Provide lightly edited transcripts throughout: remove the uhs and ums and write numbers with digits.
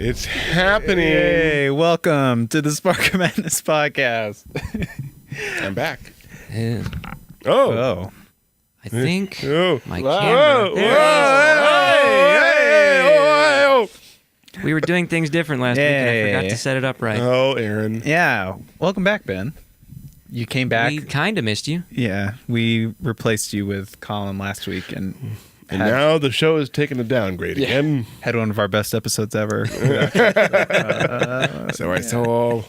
It's happening. Hey, welcome to the Spark of Madness podcast. I'm back. Yeah. Oh. I think Oh. my Whoa. camera. Whoa. There it is. Hey. We were doing things different last week, and I forgot to set it up right. Oh, Aaron. Yeah, welcome back, Ben. You came back. We kind of missed you. Yeah, we replaced you with Colin last week and Now the show is taking a downgrade again. had one of our best episodes ever. So I saw.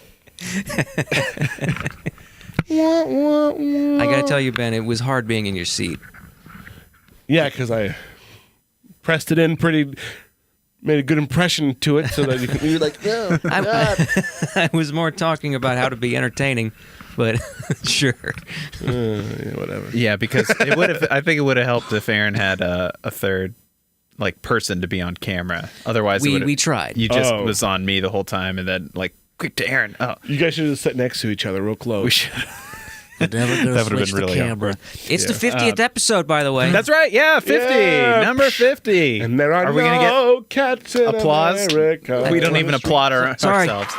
I got to tell you, Ben, it was hard being in your seat. Yeah, because I pressed it in made a good impression to it so that you're like, no, God. I was more talking about how to be entertaining, but sure. Yeah, whatever. Yeah, because it would have. I think it would have helped if Aaron had a third, person to be on camera. Otherwise, We tried. You just Oh. was on me the whole time, and then quick to Aaron. Oh, You guys should have sat next to each other real close. we should. That would've been really awkward. It's the 50th episode, by the way. That's right. Yeah, 50. Yeah. Number 50. And there are we gonna no cats in applause? America. We don't even applaud Sorry. ourselves.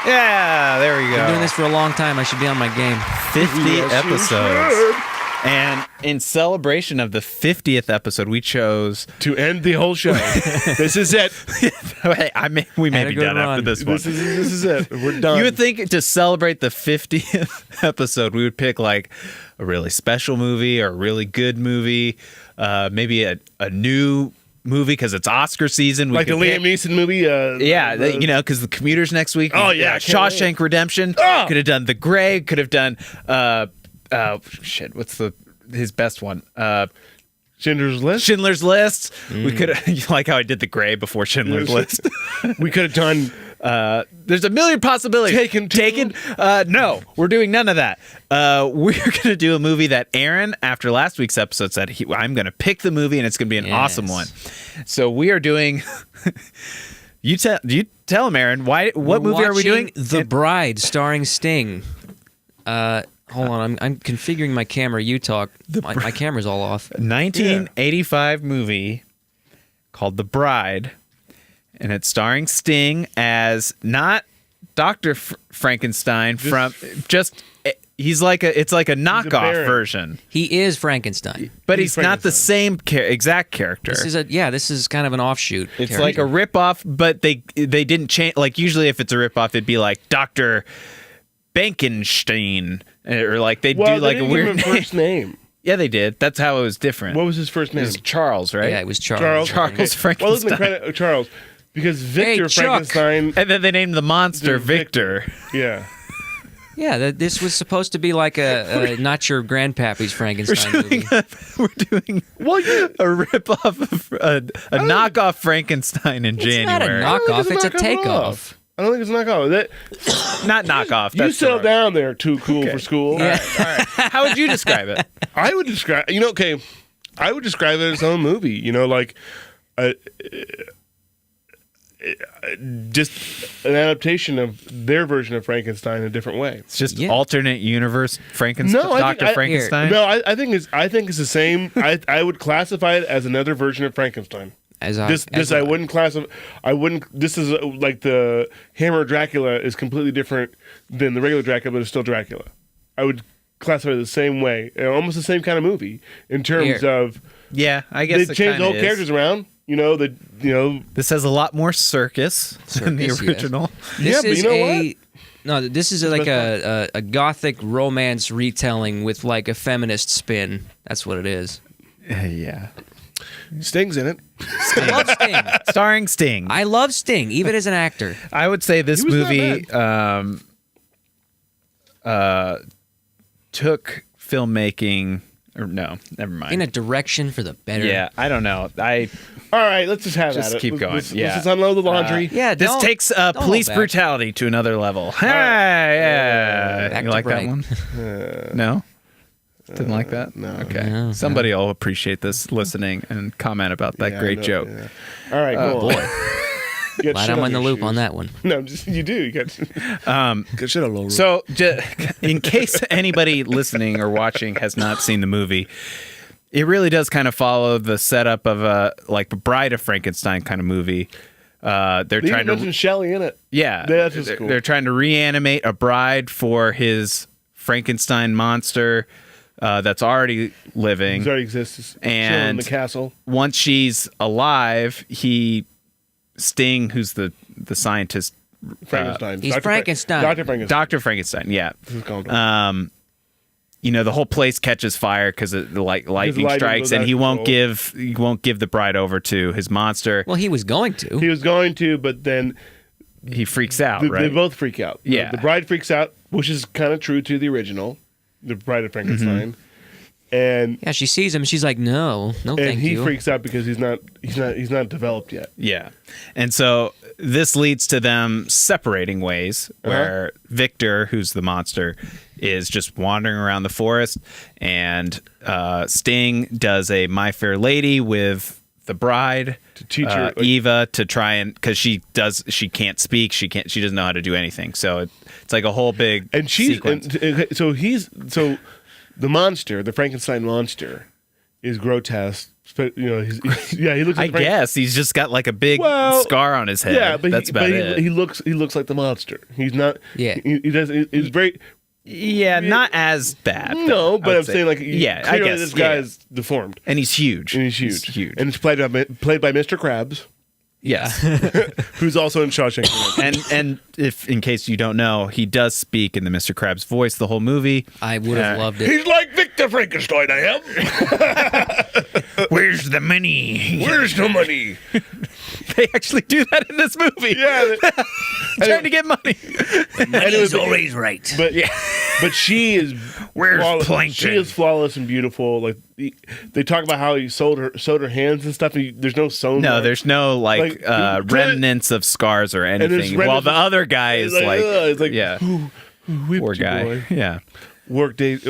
Yeah, there we go. I've been doing this for a long time. I should be on my game. 50 Yes, you episodes. should. And in celebration of the 50th episode, we chose. To end the whole show. This is it. We may Had a be good done after run. this one. This is it. We're done. You would think to celebrate the 50th episode, we would pick a really special movie or a really good movie, maybe a new movie because it's Oscar season. We like the could Liam pick- Neeson movie. Because the Commuters next week. Oh, yeah, I can't Shawshank Redemption. Oh! Could have done The Grey. Could have done what's his best one? Schindler's List. Schindler's List. We could have, like how I did The Grey before Schindler's List. We could have done. There's a million possibilities. Taken. No, we're doing none of that. We're going to do a movie that Aaron, after last week's episode, said, I'm going to pick the movie and it's going to be an awesome one. So we are doing... You tell him, Aaron, what movie are we doing? The Bride, starring Sting. Hold on, I'm configuring my camera. You talk. My camera's all off. 1985 movie called The Bride, and it's starring Sting as not Dr. Frankenstein he's it's like a knockoff baron. version, He is Frankenstein. but He's he's not the same exact character. This is kind of an offshoot. It's character. like a ripoff, but they didn't change. Like usually, if it's a ripoff, it'd be like Dr. Bankenstein, or they'd do They a didn't weird give him a first name. Yeah, they did. That's how it was different. What was his first It name? was Charles, right? Yeah, it was Charles. Charles Frankenstein. Well, isn't the credit Charles? Because Victor Chuck. Frankenstein. And then they named the monster Victor. Victor. Yeah. Yeah, this was supposed to be like a not your grandpappy's Frankenstein movie. We're doing a ripoff of a knockoff Frankenstein in It's January. not a knockoff, it's a knockoff at all. takeoff. I don't think it's a knockoff. Not knockoff. You That's settle the- down there, too cool for school. Yeah. How would you describe it? I would describe, I would describe it as its own movie. Just an adaptation of their version of Frankenstein in a different way. It's just alternate universe Frankenstein. No, I think Dr. Frankenstein. No, I think it's the same. I would classify it as another version of Frankenstein. This is like the Hammer Dracula is completely different than the regular Dracula, but it's still Dracula. I would classify it the same way, almost the same kind of movie in terms of. Yeah, I guess they changed the whole characters around. This has a lot more circus than the Circus, original. This but is you know what? No, this is like a gothic romance retelling with like a feminist spin. That's what it is. Yeah. Sting's in it. I love Sting. Starring Sting. I love Sting, even as an actor. I would say this He was not movie took filmmaking. Or no, never mind. In a direction for the better. Yeah, I don't know. All right, let's just have Just at it. keep going. Let's Yeah. unload the laundry. Yeah, This don't- takes don't police hold back. brutality to another level. Hey, yeah. Back You to like that Bright. one? No? Didn't like that? No. Okay. No, Somebody will appreciate this listening and comment about that Yeah, great no, joke. yeah. All right, go on. boy. You got Glad shit I'm on in the your loop on shoes. that one. No, you do. You got shit all over. So, in case anybody listening or watching has not seen the movie, it really does kind of follow the setup of a Bride of Frankenstein kind of movie. They're They trying even mentioned to Shelley in it. That's just cool. They're trying to reanimate a bride for his Frankenstein monster that's already living. He already exists. And in the castle. Once she's alive, Sting, who's the scientist, Frankenstein. He's Frankenstein. Dr. Frankenstein. Dr. Frankenstein, yeah. This is called. The whole place catches fire because the lightning strikes, and he won't give the bride over to his monster. Well, he was going to. He was going to, but then He freaks out, right? They both freak out. Yeah. The bride freaks out, which is kind of true to the original, the Bride of Frankenstein. Mm-hmm. And Yeah, she sees him. She's like, no, and thank he you. freaks out because he's not developed yet. Yeah. And so this leads to them separating ways, where Victor, who's the monster, is just wandering around the forest, and Sting does a My Fair Lady with the bride To teach her, Eva, to try and, because she can't speak, she doesn't know how to do anything. So it's like a whole big And she's sequence. so the monster, the Frankenstein monster, is grotesque. He looks. I like guess he's just got like a big scar on his head. Yeah, but that's about it. He looks like the monster. He's not. Yeah. he does. He's very. Yeah, not as bad. No, I but would I'm say. saying, like, yeah, I clearly guess this guy is deformed. and he's huge. And he's huge. He's huge. And it's played by Mr. Krabs, Yes. who's also in Shawshank. and if in case you don't know, he does speak in the Mr. Krabs voice the whole movie. I would have loved it. He's like Victor Frankenstein, I am. Where's the money? Where's the money? They actually do that in this movie. Yeah. Trying to get money. Money's always right. But she is Where's flawless. Plankton? She is flawless and beautiful. Like they talk about how he sewed her hands and stuff. And there's no sewn. No, mark. there's no remnants of scars or anything. While the other guy is it's like yeah, who whipped poor you, guy. boy? Yeah. Work Davis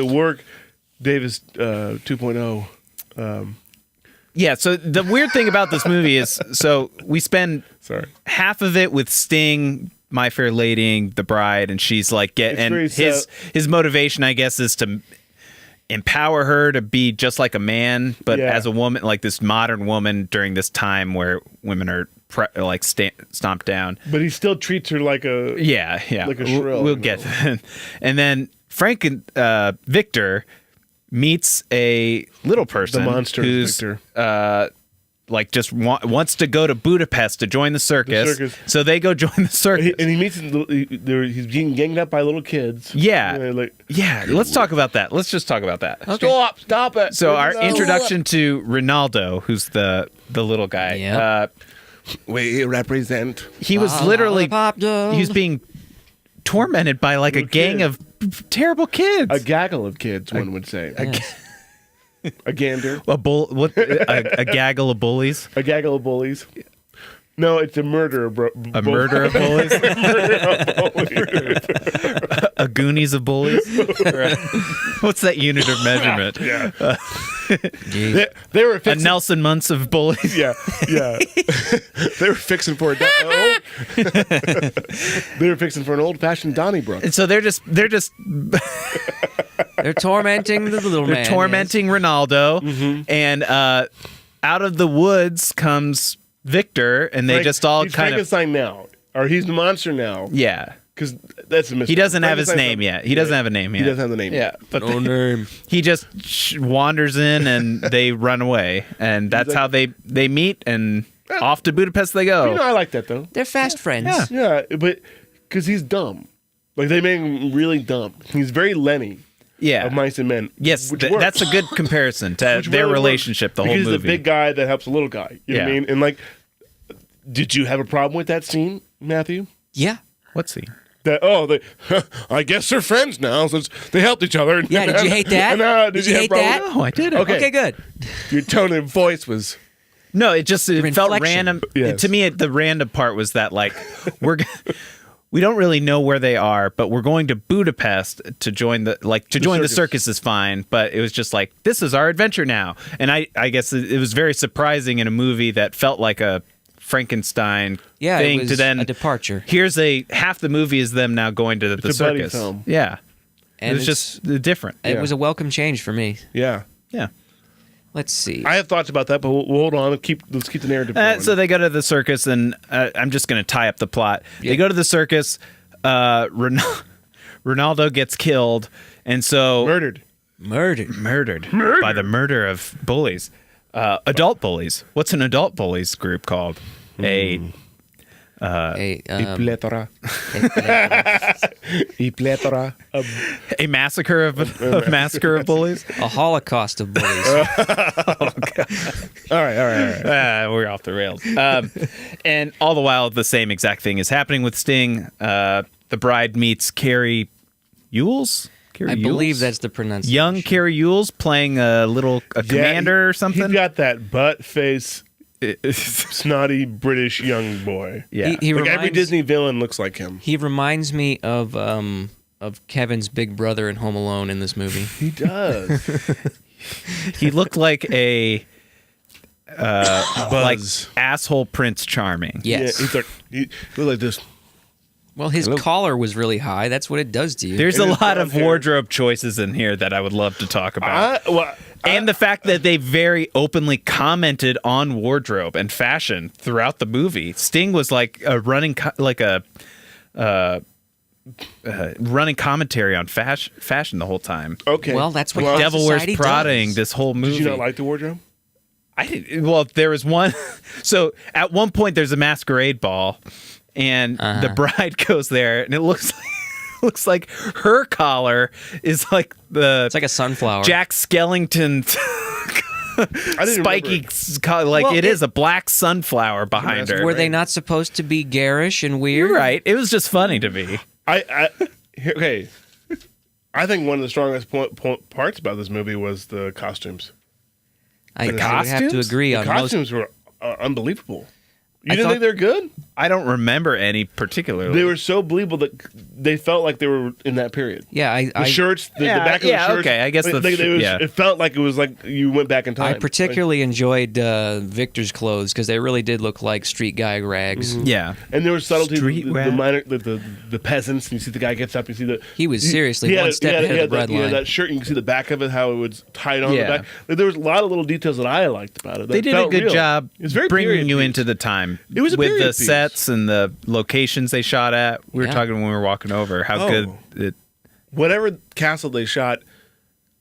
2.0. Yeah, so the weird thing about this movie is, so we spend half of it with Sting, My Fair Lady, the bride, and she's like his motivation, I guess, is to empower her to be just like a man, but as a woman, like this modern woman during this time where women are stomped down. But he still treats her like a like a shrill. We'll get that. And then Victor meets a little person, the monster who's Victor. just wants to go to Budapest to join the circus. So they go join the circus, and he meets he's being ganged up by little kids. Yeah, yeah. Let's talk about that. Let's just talk about that. Okay. Stop it. So our introduction to Rinaldo, who's the little guy. Yeah. We represent. He was literally he was being tormented by like a gang of terrible kids. A gaggle of kids, one would say. A gander. A gaggle of bullies. A gaggle of bullies. No, it's a murder of murder of bullies. A Goonies of bullies. What's that unit of measurement? Yeah. They were a fixing, Nelson Muntz of bullies. Yeah. They were fixing for they were fixing for an old-fashioned Donnybrook. And so they're tormenting the little man. They're tormenting Rinaldo, and out of the woods comes Victor, and they just all he's kind of Frankenstein now, or he's the monster now. Yeah, because that's a mistake. He doesn't have his name yet. He doesn't have a name yet. He doesn't have the name. Yeah, but no name. He just wanders in, and they run away, and that's how they meet, and off to Budapest they go. I like that though. They're fast friends. Yeah, but because he's dumb, like they made him really dumb. He's very Lenny. Yeah, of Mice and Men. Yes, that's a good comparison to their relationship. The whole movie. He's the big guy that helps the little guy. You know what I mean? And like, did you have a problem with that scene, Matthew? Yeah. What scene? I guess they're friends now since they helped each other. Yeah, did you hate that? Did you hate that? No, I didn't. Okay, good. Your tone of voice was. No, it felt random. Yes. To me, the random part was that like we don't really know where they are, but we're going to Budapest to join the circus is fine, but it was just like, this is our adventure now. And I guess it was very surprising in a movie that felt like a Frankenstein thing it was to then a departure. Here's half the movie is them now going to the circus. Film. Yeah. And it was just different. It was a welcome change for me. Yeah. Yeah. Let's see. I have thoughts about that, but we'll hold on. Let's keep the narrative going. So they go to the circus, and I'm just going to tie up the plot. Yeah. They go to the circus. Rinaldo gets killed, and so Murdered by the murder of bullies, adult bullies. What's an adult bullies group called? A Plethora. A massacre of massacre of bullies. a holocaust of bullies. All right. We're off the rails. And all the while, the same exact thing is happening with Sting. The bride meets Carrie Ewells. I believe that's the pronunciation. Young Carrie Ewells playing a commander or something. He's got that butt face, snotty British young boy. Yeah, He Like every reminds- Disney villain looks like him. He reminds me of Kevin's big brother in Home Alone in this movie. He does. he looked like a like Buzz. asshole Prince Charming. Yes. Yeah, he looked like this. Well, his collar was really high. That's what it does to you. There's a And his lot blonde of hair. wardrobe choices in here that I would love to talk about. And the fact that they very openly commented on wardrobe and fashion throughout the movie. Sting was like a running commentary on fashion the whole time. Okay. Well, that's what Devil Wears society Prada-ing does. this whole movie. Did you not like the wardrobe? I didn't. Well, there was one. So at one point, there's a masquerade ball, and the bride goes there, and it looks like her collar is like the It's like a sunflower. Jack Skellington I didn't spiky remember. collar. Like Well, it is a black sunflower behind her. Were they not supposed to be garish and weird? You're right. It was just funny to me. Okay. I think one of the strongest parts about this movie was the costumes. I would costumes? have to agree The on most. costumes were unbelievable. You I didn't thought- think they're good? I don't remember any particularly. They were so believable that they felt like they were in that period. Yeah, The shirts, the Yeah, back of yeah, the shirts. okay, I guess it felt like it was like you went back in time. I particularly enjoyed Victor's clothes because they really did look like street guy rags. Yeah. And there was subtlety. Street The rap. minor, the peasants. And you see the guy gets up. You see the. He was seriously he had- one step he had- ahead he of had the that- breadline. that shirt. You can see the back of it, how it was tied on Yeah. the back. Like, there was a lot of little details that I liked about it. They did a felt good real. job It was very bringing period you piece. into the time. It was a with period the piece. sets and the locations they shot at. We were Yeah. talking when we were walking over how Oh. good it. Whatever castle they shot,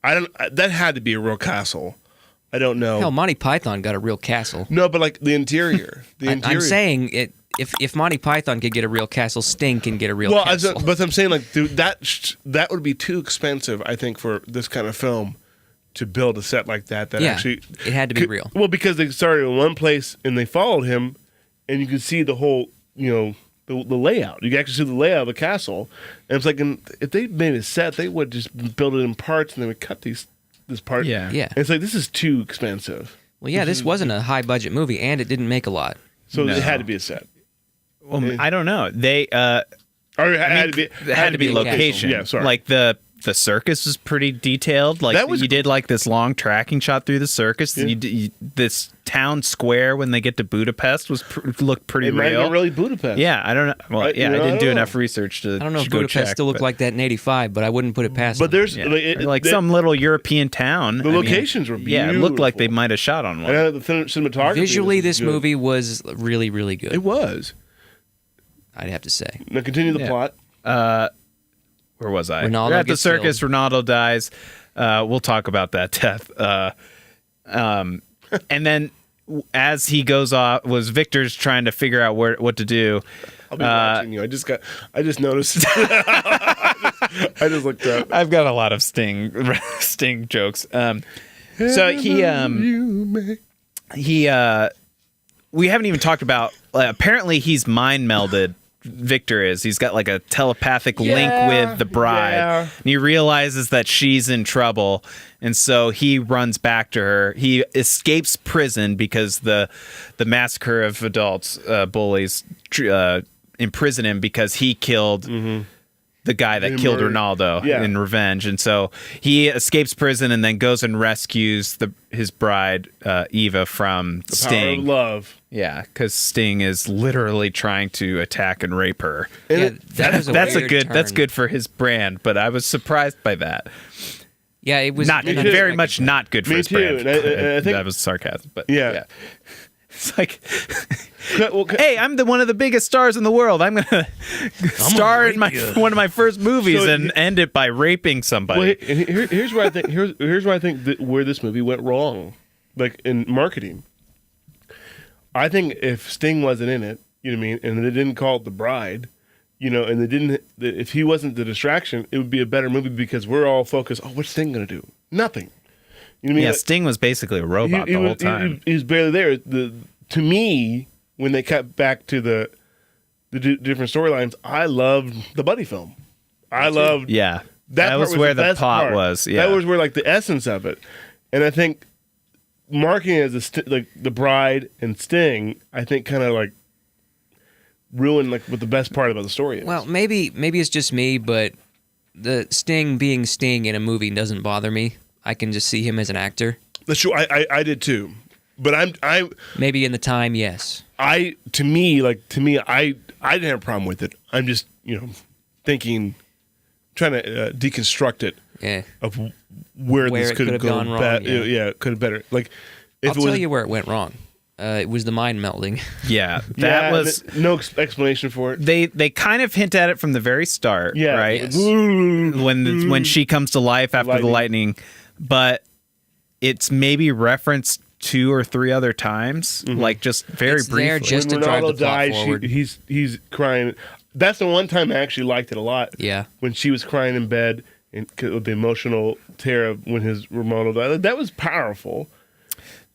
that had to be a real castle. I don't know. Hell, Monty Python got a real castle. No, but like the interior. The interior. I'm saying it. If Monty Python could get a real castle, Sting can get a real Well, castle. but I'm saying like dude, that would be too expensive. I think for this kind of film to build a set like that. That Yeah, actually it had to be could- real. Well, because they started in one place and they followed him, and you could see the whole the layout. You can actually see the layout of the castle, and it's like if they made a set, they would just build it in parts and they would cut this part. Yeah. Yeah. And it's like this is too expensive. Well, yeah, this wasn't a high budget movie, and it didn't make a lot. So No. it had to be a set. Well, I don't know. They Or it had to be. it had to be a location. Yeah, sorry. Like the circus was pretty detailed. Like That was- you did like this long tracking shot through the circus. Yeah. This town square when they get to Budapest looked pretty It might have real. been really Budapest. Yeah, I don't know. Well, I I didn't do don't enough know. research to. I don't know if go Budapest check, still looked but- like that in '85, but I wouldn't put it past. But them. there's Yeah. Like some little European town. The locations were Yeah, it looked like they beautiful. might have shot on one. And the cinematography. visually, was this good. movie was really, really good. It was. I'd have to say. Now continue the Yeah. plot. Where was I? Rinaldo We're at the gets circus. killed. Rinaldo dies. We'll talk about that death. And then as he goes off, Victor's trying to figure out what to do. I'll be watching you. I just noticed. I just looked up. I've got a lot of Sting jokes. So we haven't even talked about. Apparently, he's mind melded. Victor is. He's got like a telepathic link with the bride, yeah. and he realizes that she's in trouble, and so he runs back to her. He escapes prison because the massacre of adults, bullies, imprison him because he killed. The guy that killed murdered- Ronaldo Yeah. in revenge, and so he escapes prison and then goes and rescues his bride Eva from Power Sting. of love. Yeah, because Sting is literally trying to attack and rape her. And Yeah, it- that was That's weird that's turn. good for his brand, but I was surprised by that. Yeah, it was not very much not good for Me his too. brand. And I think that was sarcasm, but Yeah. It's like, Well, hey, I'm one of the biggest stars in the world. I'm gonna star in one of my first movies So and end it by raping somebody. well, here's where I think here's where I think that where this movie went wrong, like in marketing. I think if Sting wasn't in it, you know what I mean, and they didn't call it The Bride, you know, and they didn't, if he wasn't the distraction, it would be a better movie because we're all focused. Oh, what's Sting gonna do? Nothing. You know what I mean? Yeah, Like, Sting was basically a robot the whole time. He was barely there. To me, when they cut back to the different storylines, I loved the buddy film. I loved Yeah, that part was where the best plot part. was. Yeah, That was where like the essence of it, and I think marketing as like the Bride and Sting, I think kind of like ruined like what the best part about the story is. Well, maybe it's just me, but the Sting being Sting in a movie doesn't bother me. I can just see him as an actor. That's true. I did too, but I Maybe in the time, yes. to me I didn't have a problem with it. I'm just thinking, trying to deconstruct it Yeah. of where Where this it could have could have gone gone wrong, yeah. Yeah, it could have better. Like if I'll it was, tell you where it went wrong. It was the mind melding. yeah. yeah, That was no explanation for it. they kind of hint at it from the very start. Yeah, right. Yes. When she comes to life after the lightning, but it's maybe referenced 2 or 3 other times, like just very It's there briefly. just When to drive Ronaldo the plot dies, forward. he's crying. That's the one time I actually liked it a lot. Yeah. When she was crying in bed and with the emotional tear of when his Ronaldo died, that was powerful.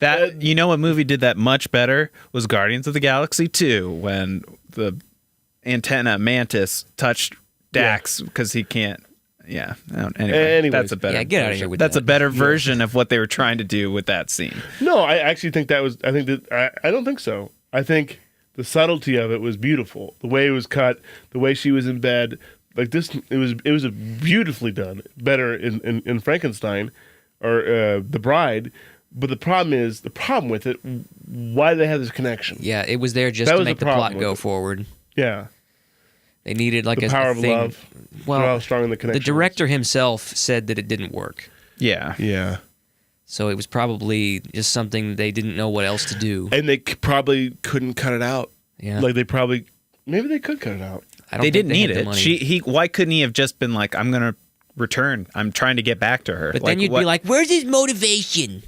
That you know, what movie did that much better was Guardians of the Galaxy 2, when the antenna mantis touched Dax because he can't. Yeah. Anyway, Anyways. that's a better. Yeah, get out of here with That's that. a better version of what they were trying to do with that scene. No, I actually think that was. I think that I don't think so. I think the subtlety of it was beautiful. The way it was cut, the way she was in bed, like this. It was a beautifully done. Better in Frankenstein or The Bride. But the problem with it. Why do they have this connection? Yeah, it was there just That to was make the the problem plot with go it. forward. Yeah, They needed like the a power of thing. love. Well, how strong the connection. the director himself said that it didn't work. Yeah. Yeah. So it was probably just something they didn't know what else to do. And they probably couldn't cut it out. Yeah. Like maybe they could cut it out. I don't They think didn't need had the it. money. Why couldn't he have just been like, I'm gonna return. I'm trying to get back to her. But then you'd be like, "Where's his motivation?"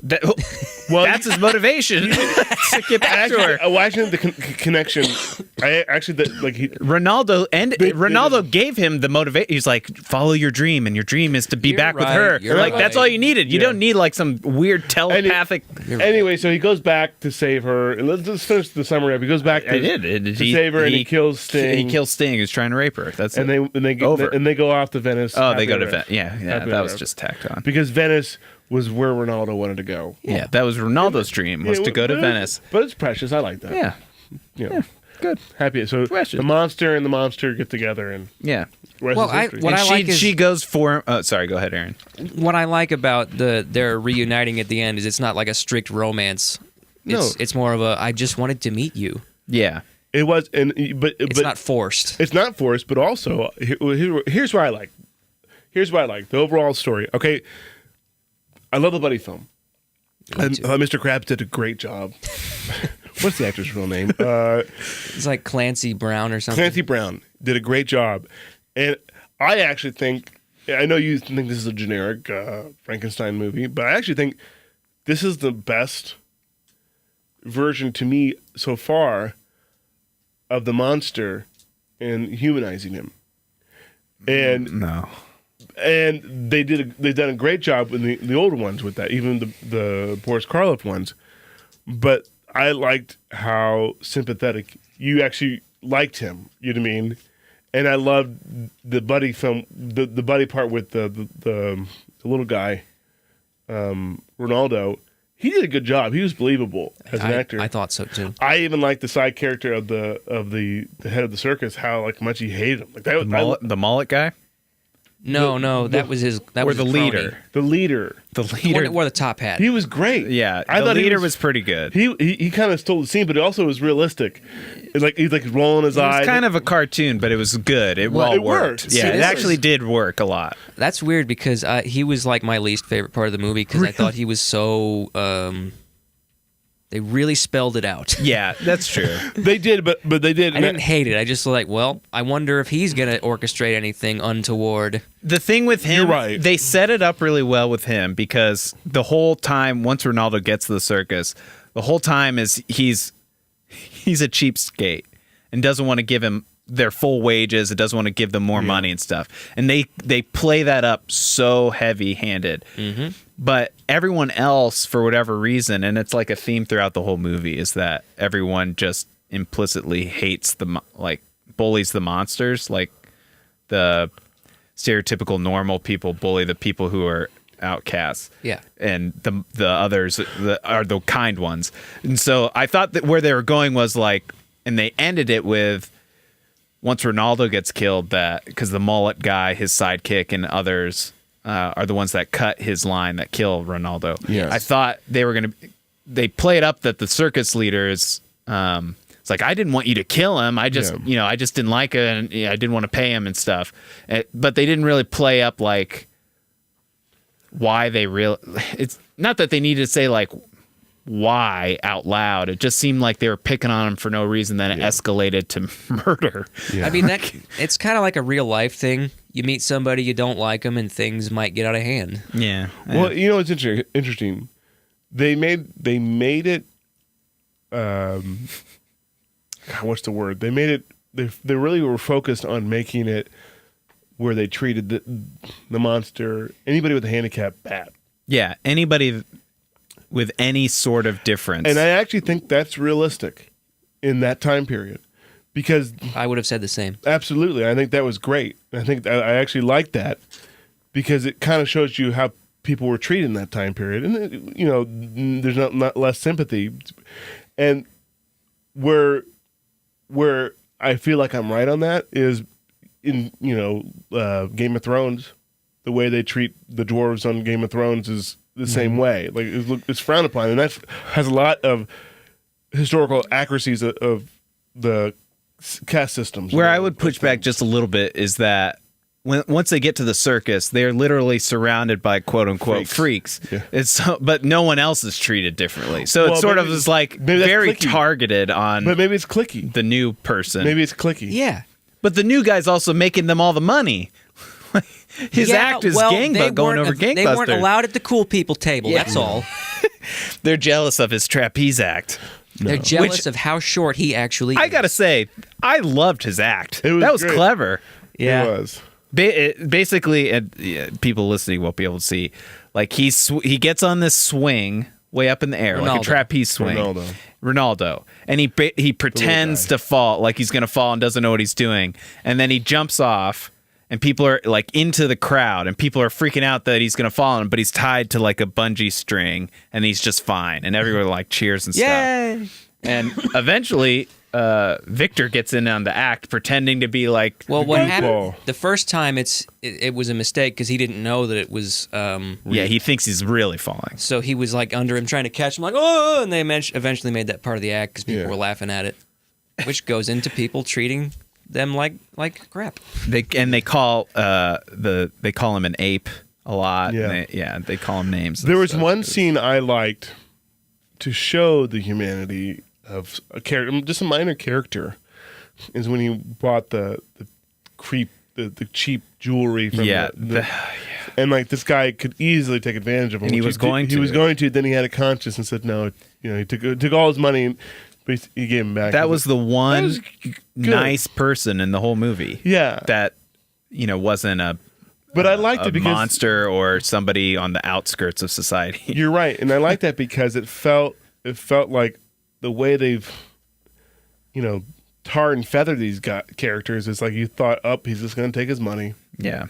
Well, that's his motivation to get back to her. Well, actually, the connection. I actually Ronaldo gave him the motivation. He's like, follow your dream, and your dream is to be You're back with right, her. you're Like right. that's all you needed. You Yeah. don't need like some weird telepathic. Anyway, so he goes back to save her. And let's just finish the summary up. He goes back to, to save her, and he kills Sting. He kills Sting, who's trying to rape her. That's and it. they go off to Venice. Oh, they go to Happy Venice. Yeah, Happy that was ever. just tacked on. because Venice was where Ronaldo wanted to go. Yeah, that was Ronaldo's dream, was Yeah, to go to but Venice. But it's precious. I like that. Yeah, You know, good. happy. So Precious. the monster and the monster get together, and Yeah. rest Well, is history. what And I she, like is- she goes for. Oh, sorry. Go ahead, Aaron. What I like about their reuniting at the end is it's not like a strict romance. It's more of a I just wanted to meet you. Yeah. It was, but It's not forced. It's not forced, but also here's what I like. Here's what I like. The overall story. Okay, I love the buddy film. And, Mr. Krabs did a great job. What's the actor's real name? It's like Clancy Brown or something. Clancy Brown did a great job, and I actually think. I know you think this is a generic Frankenstein movie, but I actually think this is the best version to me so far of the monster and humanizing him. And No. and they've done a great job in the older ones with that, even the Boris Karloff ones. But I liked how sympathetic you actually liked him. You know what I mean? And I loved the buddy film, the buddy part with the little guy, Ronaldo. He did a good job. He was believable as an actor. I thought so too. I even liked the side character of the head of the circus. How much he hated him. Like that was The mullet guy. No, that was his. That or was the his leader. The leader. The The one leader. that wore the top hat. He was great. Yeah, I the thought leader he was pretty good. He kind of stole the scene, but it also was realistic. It's like he's like rolling his It eyes. was kind of a cartoon, but it was good. It all it worked. worked. Yeah, See, it this actually is- did work a lot. That's weird because he was like my least favorite part of the movie because I thought he was so. They really spelled it out. Yeah, that's true. They did, but they did. I didn't hate it. I just like, well, I wonder if he's gonna orchestrate anything untoward. The thing with him, You're right. they set it up really well with him because the whole time, once Rinaldo gets to the circus, the whole time is he's a cheapskate and doesn't want to give him their full wages. It doesn't want to give them more money and stuff. And they play that up so heavy-handed. Mm-hmm. But everyone else, for whatever reason, and it's like a theme throughout the whole movie, is that everyone just implicitly hates bullies the monsters, like the stereotypical normal people bully the people who are outcasts. Yeah. And the others are the kind ones. And so I thought that where they were going was like, and they ended it with, once Rinaldo gets killed, that because the mullet guy, his sidekick, and others are the ones that cut his line that kill Rinaldo. Yes. I thought they played up that the circus leader is, it's like, I didn't want you to kill him. I just, I just didn't like it, and I didn't want to pay him and stuff. But they didn't really play up like why they it's not that they needed to say like why out loud. It just seemed like they were picking on him for no reason. Then it escalated to murder. Yeah. I mean, it's kind of like a real life thing. You meet somebody, you don't like them, and things might get out of hand. Yeah. Well, it's interesting. They made it. God, what's the word? They made it. They really were focused on making it where they treated the monster, anybody with a handicap, bad. Yeah. Anybody with any sort of difference. And I actually think that's realistic in that time period, because I would have said the same. absolutely, I think that was great. I think I actually like that because it kind of shows you how people were treated in that time period, and there's not less sympathy, and where I feel like I'm right on that is in Game of Thrones. The way they treat the dwarves on Game of Thrones is the same way. Like it's frowned upon, and that has a lot of historical accuracies of the caste systems. Where I would push back just a little bit is that once they get to the circus, they're literally surrounded by quote unquote freaks. Yeah. But no one else is treated differently. So Well, it sort of maybe- is like maybe that's very cliquey. targeted on But maybe it's clicky. the new person. Maybe it's clicky. Yeah. But the new guy's also making them all the money. His act is going over gangbusters. They weren't allowed at the cool people table. Yeah. That's all. They're jealous of his trapeze act. They're jealous Which- of how short he actually is. I gotta say, I loved his act. It was that was great. clever. Yeah. It was. Basically, people listening won't be able to see. Like he gets on this swing way up in the air, like Rinaldo. a trapeze swing. Rinaldo, and he pretends to fall, like he's gonna fall and doesn't know what he's doing, and then he jumps off. And people are like into the crowd, and people are freaking out that he's gonna fall on him, but he's tied to like a bungee string, and he's just fine. And everyone like cheers and stuff. Yay! And eventually, Victor gets in on the act, pretending to be like. Well, what goofball. happened the first time? It was a mistake because he didn't know that it was. Yeah, he thinks he's really falling. So he was like under him trying to catch him, like oh, and they eventually made that part of the act because people Yeah. were laughing at it, which goes into people treating them like crap. They call they call him an ape a lot. Yeah. And they call him names. and There was stuff. one scene I liked to show the humanity of a character, just a minor character, is when he bought the cheap jewelry from and like this guy could easily take advantage of him. And he which was going He to. was going to. Then he had a conscience and said no. He took all his money, but he gave him back. That was the one was nice person in the whole movie. Yeah. That wasn't a But I liked a it because monster or somebody on the outskirts of society. you're right, and I like that because it felt like the way they've, tar and feather these characters is like you thought, he's just going to take his money. Yeah.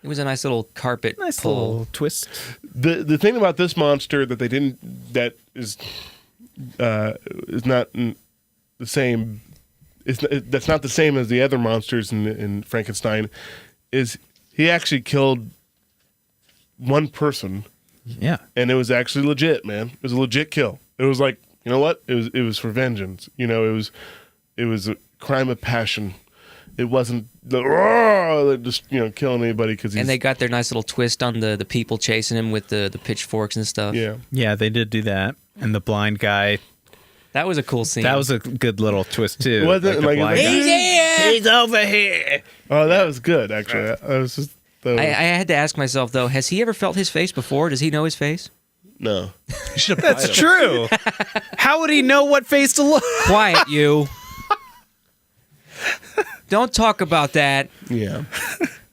It was a nice little carpet Nice pull. little twist. The thing about this monster that they didn't that is not the same. That's not the same as the other monsters in Frankenstein. Is he actually killed one person, Yeah. and it was actually legit, man. It was a legit kill. It was like, you know what? It was for vengeance. You know, it was a crime of passion. It wasn't just killing anybody because he's... And they got their nice little twist on the people chasing him with the pitchforks and stuff. Yeah. Yeah, they did do that. And the blind guy, That was a cool scene. that was a good little twist too. Wasn't it the like- blind like- guy. He's here! He's over here. Oh, that was good, actually. That was just... I had to ask myself, though, has he ever felt his face before? Does he know his face? No. That's true. How would he know what face to look? Quiet, you. Don't talk about that. Yeah.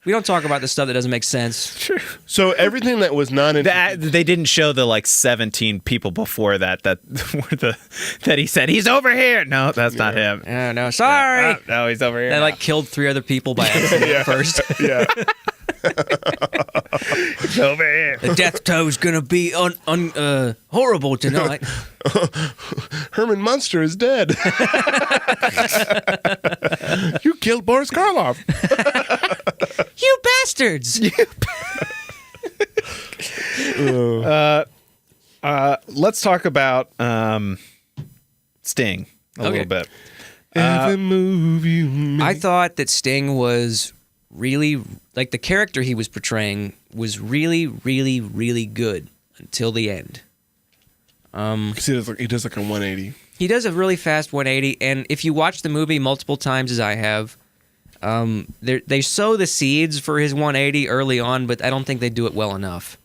We don't talk about the stuff that doesn't make sense. So everything that was not... That they didn't show the 17 people before that that he said he's over here. No, that's not him. Oh, no, sorry. No, he's over here. They now. killed 3 other people by accident at first. Yeah. He's over here. The death toll's gonna be horrible tonight. Herman Munster is dead. You killed Boris Karloff. You bastards! Let's talk about Sting a Okay. little bit. Every move you make. I thought that Sting was really, like, the character he was portraying was really, really, really good until the end. He does like a 180. He does a really fast 180, and if you watch the movie multiple times as I have, they sow the seeds for his 180 early on, but I don't think they do it well enough.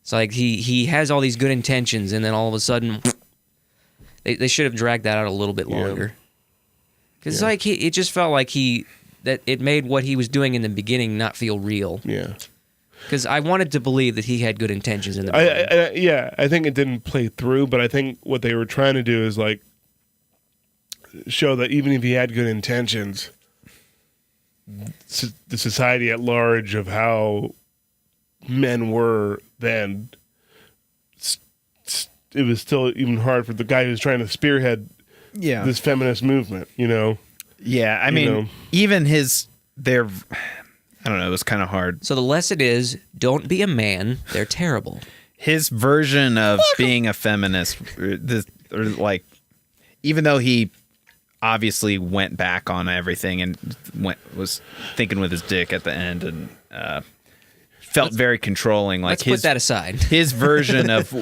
It's like he has all these good intentions, and then all of a sudden, they should have dragged that out a little bit longer. Because it just felt like that it made what he was doing in the beginning not feel real. Yeah. Because I wanted to believe that he had good intentions in the beginning. I think it didn't play through, but I think what they were trying to do is like show that even if he had good intentions, the society at large of how men were then, it was still even hard for the guy who was trying to spearhead this feminist movement, you know? Yeah, I mean, even I don't know, it was kind of hard. So the lesson is, don't be a man. They're terrible. His version of being a feminist, even though he obviously went back on everything and was thinking with his dick at the end and felt very controlling. Like Let's put that aside. His version of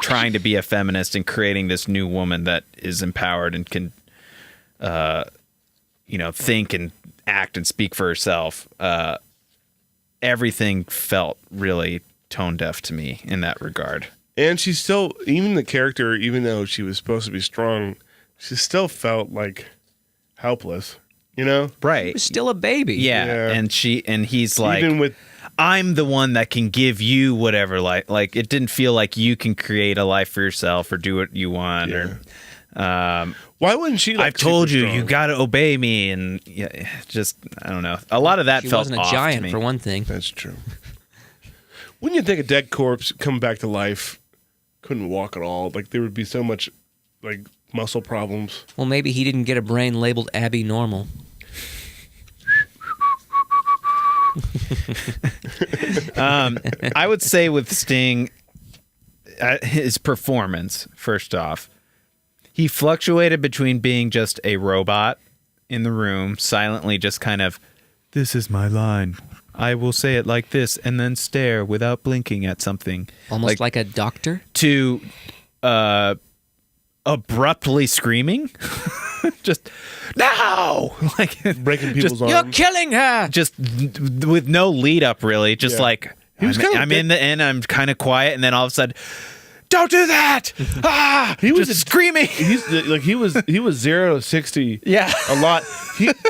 trying to be a feminist and creating this new woman that is empowered and can, think and act and speak for herself. Everything felt really tone deaf to me in that regard. And she still, even the character, even though she was supposed to be strong, she still felt like helpless, you know? Right. He was still a baby. Yeah. And he's like, Even with, I'm the one that can give you whatever, like it didn't feel like you can create a life for yourself or do what you want. Or why wouldn't she? I've told you, you got to obey me, and just I don't know. A lot of that She felt wasn't a off to giant, me. for one thing. That's true. Wouldn't you think a dead corpse come back to life couldn't walk at all? Like there would be so much muscle problems. Well, maybe he didn't get a brain labeled Abby Normal. I would say with Sting, his performance, first off, he fluctuated between being just a robot in the room, silently just kind of, this is my line. I will say it like this and then stare without blinking at something. Almost like a doctor? To abruptly screaming. Just, no! Breaking people's arms. You're killing her! Just with no lead up, really. Just I'm in the end, I'm kind of quiet, and then all of a sudden, don't do that! He was just screaming. He was 0 to 60. Yeah, a lot.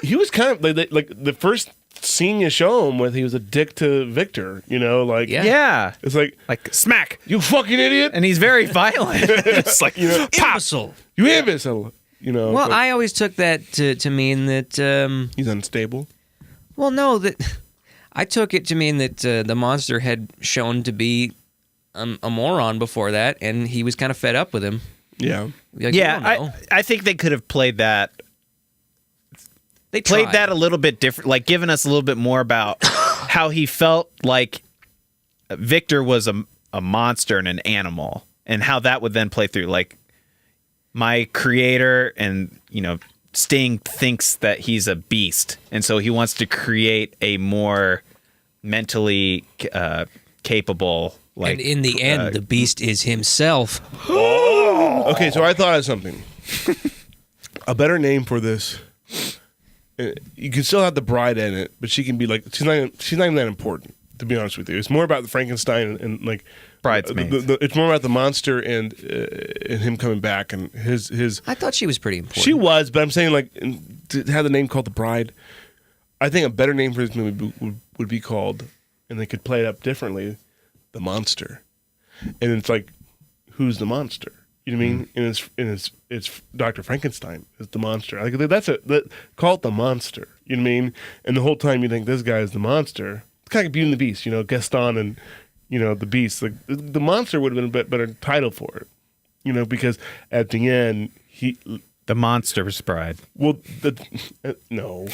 He was kind of like the first scene you show him with. He was a dick to Victor. yeah. It's like smack, you fucking idiot, and he's very violent. Just Imbecile. You imbecile. Well, I always took that to mean that he's unstable. Well, no, I took it to mean that the monster had shown to be a moron before that, and he was kind of fed up with him. Yeah, I think they could have played that. They played tried. that a little bit different, given us a little bit more about how he felt like Victor was a monster and an animal, and how that would then play through. Like, my creator and, Sting thinks that he's a beast, and so he wants to create a more mentally capable. Like, and in the end, the beast is himself. Okay, so I thought of something. A better name for this. You can still have the bride in it, but she can be like she's not even that important, to be honest with you. It's more about the Frankenstein and like Bridesmaids. It's more about the monster and him coming back and his. I thought she was pretty important. She was, but I'm saying like to have the name called the bride. I think a better name for this movie would be called, and they could play it up differently, the monster. And it's like, who's the monster? You know what I mean? And it's Dr. Frankenstein is the monster. Like call it the monster. You know what I mean? And the whole time you think this guy is the monster. It's kind of like Beauty and the Beast, Gaston and the Beast. Like the monster would have been a better title for it, because at the end the monster's bride. Well, no,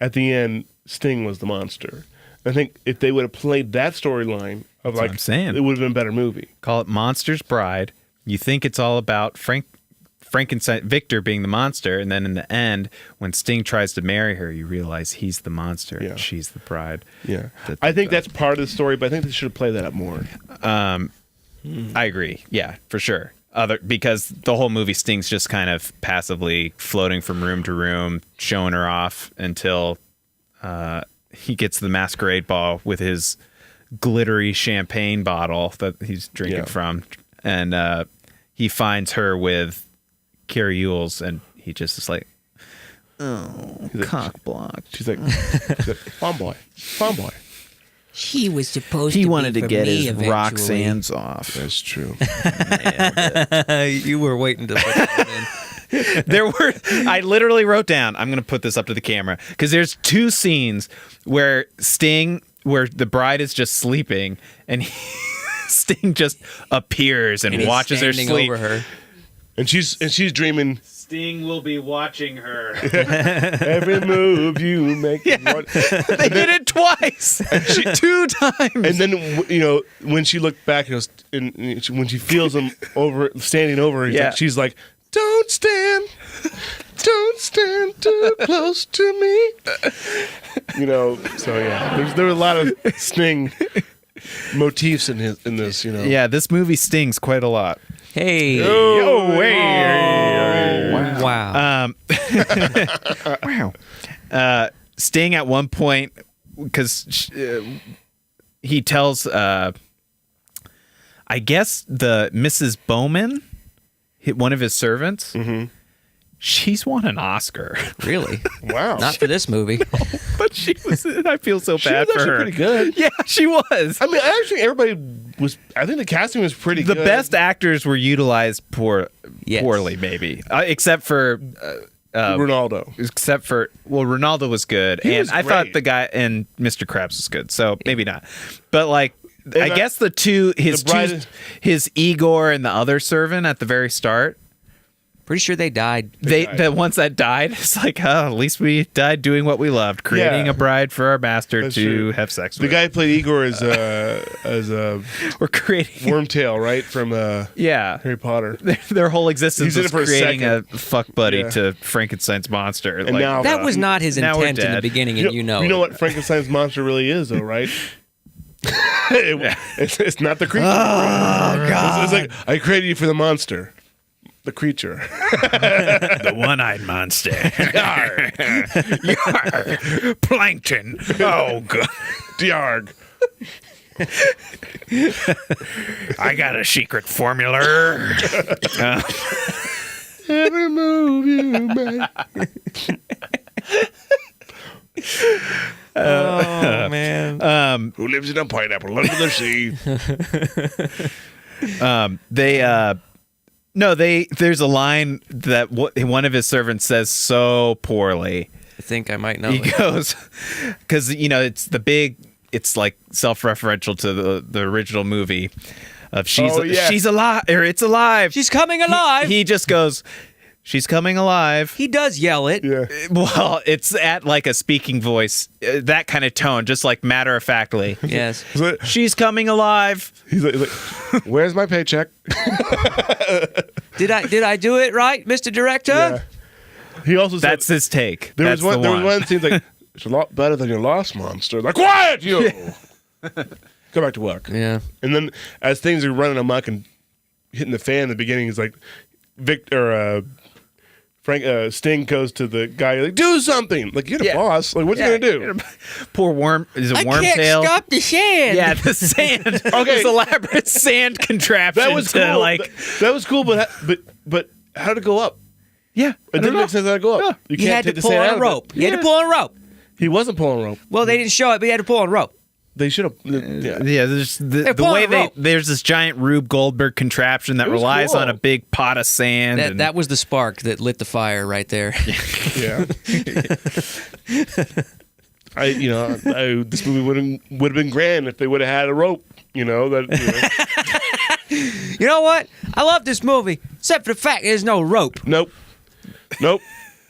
at the end Sting was the monster. I think if they would have played that storyline of That's what I'm saying. it would have been a better movie. Call it Monster's Bride. You think it's all about Frankenstein, Victor being the monster, and then in the end, when Sting tries to marry her, you realize he's the monster and she's the bride. Yeah, I think that's part of the story, but I think they should have played that up more. I agree. Yeah, for sure. Because the whole movie, Sting's just kind of passively floating from room to room, showing her off until he gets the masquerade ball with his glittery champagne bottle that he's drinking from. And he finds her with Carrie Ewells, and he just is like, oh, cock block. She's like, farm boy. He was supposed He to wanted be to for get me his eventually. Roxanne's off. That's true. You were waiting to put that in. I literally wrote down, I'm going to put this up to the camera, because there's two scenes where the bride is just sleeping, and Sting just appears and he's watches her standing sleep. over her. And she's dreaming. Sting will be watching her. Every move you make. They did it twice. 2 times. And then when she looked back, when she feels him standing over her, she's like, "Don't stand too close to me." So yeah, there were a lot of Sting motifs in this. Yeah, this movie stings quite a lot. Hey. Wow. Wow. Sting at one point, because he tells, I guess the Mrs. Bowman, one of his servants, she's won an Oscar. Really? Wow. Not for this movie. But she was. I feel so bad for her. Pretty good. Yeah, she was. I mean, actually, everybody was. I think the casting was pretty The good. best actors were utilized Yes. poorly, maybe, except for Rinaldo. Rinaldo was good, He and was I thought great. the guy and Mr. Krabs was good, so maybe not. But like, I I- guess his Igor and the other servant at the very start. Pretty sure they died. The ones that died, it's like, at least we died doing what we loved, creating Yeah. a bride for our master That's to true. have sex The with. guy who played Igor as We're creating, Wormtail, right, from yeah. Harry Potter. Their whole existence He's in was it for a creating a second. fuck buddy Yeah. to Frankenstein's monster. And now- That was not his Now we're intent in the dead. beginning, and you know You know it. what Frankenstein's monster really is, though, right? It's not the creature. Oh God! It's like, I created you for the monster. The creature. The one-eyed monster. Yarr. Yarr. Plankton. Oh, God. Diarg. I got a secret formula. Every move you make. Oh, man. Who lives in a pineapple under the sea? There's a line that one of his servants says so poorly. I think I might know He it. goes, because, it's like self-referential to the original movie of she's alive, or it's alive. She's coming alive. He just goes, She's coming alive. He does yell it. Yeah. Well, it's at like a speaking voice, that kind of tone, just like matter of factly. Yes. She's coming alive. He's like, where's my paycheck? Did I do it right, Mr. Director? Yeah. He also said That's his take. there That's was one. the There was one scene like it's a lot better than your last monster. Like, quiet you. Go back to work. Yeah. And then as things are running amok and hitting the fan in the beginning, he's like, Sting goes to the guy like, do something. Like, you're the boss. Like, what's he gonna do? Poor worm. Is it I Wormtail? can't stop the sand. Yeah, the sand. Okay. This elaborate sand contraption. That was cool. To, like, that was cool, but how did it go up? yeah, It didn't make sense how to go up. You You had to take the pull sand on out a of rope. it. You had to pull on a rope. He wasn't pulling a rope. Well, they didn't show it, but you had to pull on a rope. They should have. Yeah. Yeah, there's the pulling way a rope. there's this giant Rube Goldberg contraption that It was relies cool. on a big pot of sand. That was the spark that lit the fire right there. Yeah. This movie would have been grand if they would have had a rope. You know that. You know what? I love this movie, except for the fact there's no rope. Nope.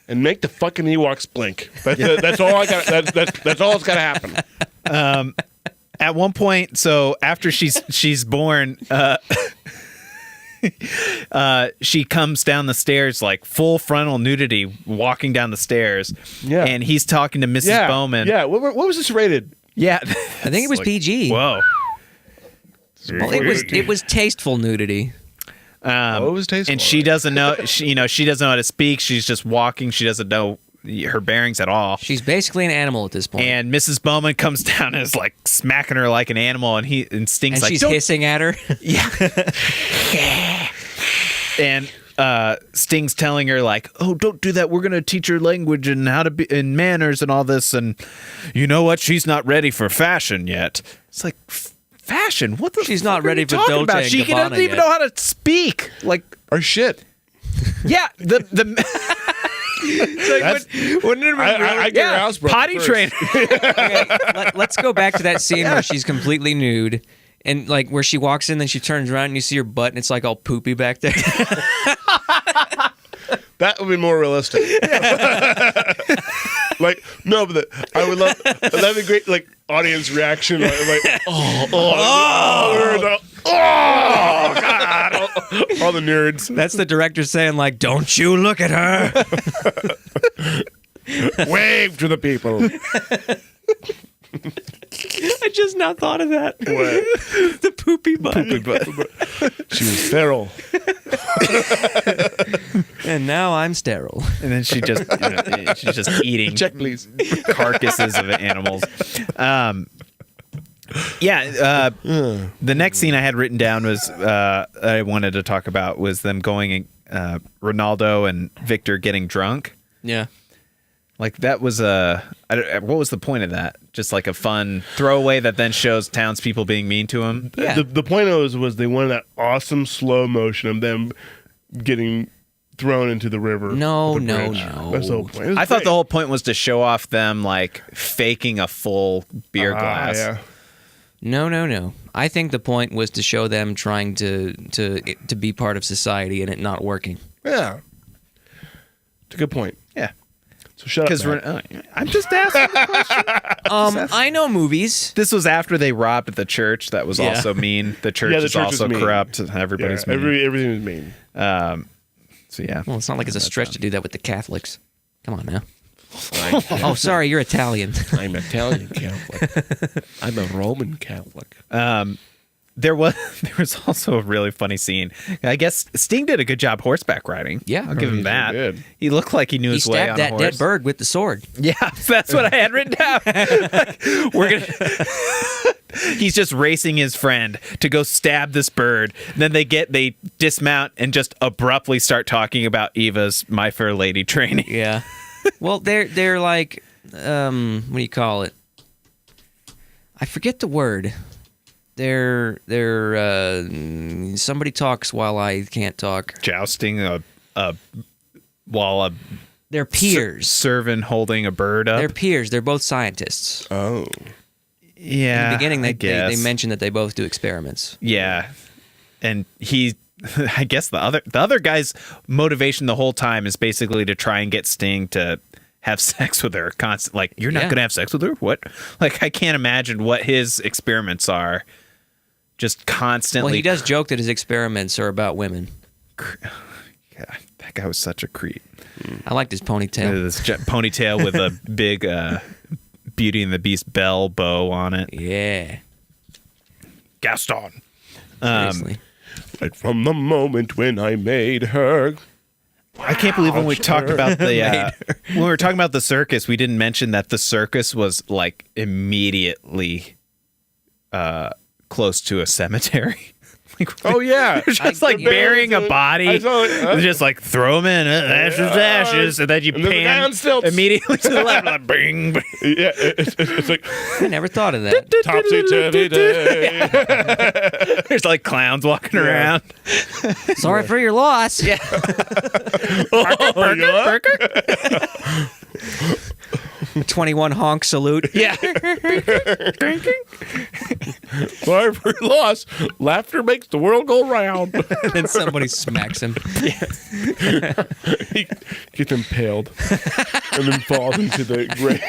And make the fucking Ewoks blink. That's all I got. That's all that's got to happen. At one point, so after she's born, she comes down the stairs like full frontal nudity, walking down the stairs. Yeah. And he's talking to Mrs. Bowman. Yeah. What was this rated? Yeah. I think it was Like, PG. Whoa. Well, it was tasteful nudity. It was tasteful. And she doesn't know. She doesn't know how to speak. She's just walking. She doesn't know her bearings at all. She's basically an animal at this point. And Mrs. Bowman comes down and is like smacking her like an animal, and Sting's And like, she's "Don't-" hissing at her. Yeah. And Sting's telling her like, "Oh, don't do that. We're gonna teach her language and how to be and manners and all this. And you know what? She's not ready for fashion yet." It's like, fashion? What the? She's fuck not are ready you for talking Dolce about? and She Gabbana doesn't even yet. know how to speak. Like, Or shit. yeah, the Wouldn't it I get her house broken potty first. trainer. Let's go back to that scene where she's completely nude. And like where she walks in, then she turns around and you see her butt, and it's like all poopy back there. That would be more realistic. Like, no, but I would love that'd be great. Like audience reaction, like God, all the nerds. That's the director saying like, "Don't you look at her." Wave to the people. I just now thought of that. What? The poopy butt. She was feral. And now I'm sterile. And then she's just eating Check, please. carcasses of animals. The next scene I had written down was I wanted to talk about was them going Rinaldo and Victor getting drunk. Yeah. Like that was what was the point of that? Just like a fun throwaway that then shows townspeople being mean to him. Yeah. The point was they wanted that awesome slow motion of them getting thrown into the river. No, with the no, bridge. no. That's the whole point. It was I thought great. the whole point was to show off them like faking a full beer glass. Yeah. No. I think the point was to show them trying to be part of society and it not working. Yeah. It's a good point. Yeah. So shut up. Because Matt. I'm just asking a question. I know movies. This was after they robbed the church. That was Yeah. also mean. The church Yeah, the is church was also mean. corrupt. Everybody's mean. everything was mean. So yeah. Well, it's not like it's a stretch to do that with the Catholics. Come on now. Oh, sorry, you're Italian. I'm Italian Catholic. I'm a Roman Catholic. There was also a really funny scene. I guess Sting did a good job horseback riding. Yeah. I'll give him He that. did. He looked like he knew He his way on stabbed a that horse. dead bird with the sword. Yeah, that's what I had written down. We're gonna. He's just racing his friend to go stab this bird. Then they dismount and just abruptly start talking about Eva's My Fair Lady training. Yeah. Well, they're like, what do you call it? I forget the word. They're somebody talks while I can't talk. Jousting while a They're peers. servant holding a bird up. They're peers. They're both scientists. Oh. Yeah. In the beginning, I they guess. mentioned that they both do experiments. Yeah. And he I guess the other guy's motivation the whole time is basically to try and get Sting to have sex with her constant. Like, you're not going to have sex with her? What? Like, I can't imagine what his experiments are. Just constantly. Well, he does joke that his experiments are about women. Yeah, that guy was such a creep. I liked his ponytail. This ponytail with a big Beauty and the Beast bell bow on it. Yeah. Gaston. Seriously. Right from the moment when I made her. I can't believe when we talked about the when we were talking about the circus, we didn't mention that the circus was like immediately close to a cemetery. Like, Oh yeah, just like burying a body, just like throw them in, ashes, and then you and there's a guy pan on stilts. immediately to the left, like bing, bing. Yeah, it's like I never thought of that. topsy-turvy day. There's like clowns walking around. Sorry for your loss. Yeah. Parker? 21 honk salute. Yeah. Sorry for your loss. Laughter makes the world go round. Then somebody smacks him. He gets impaled and then falls into the grave.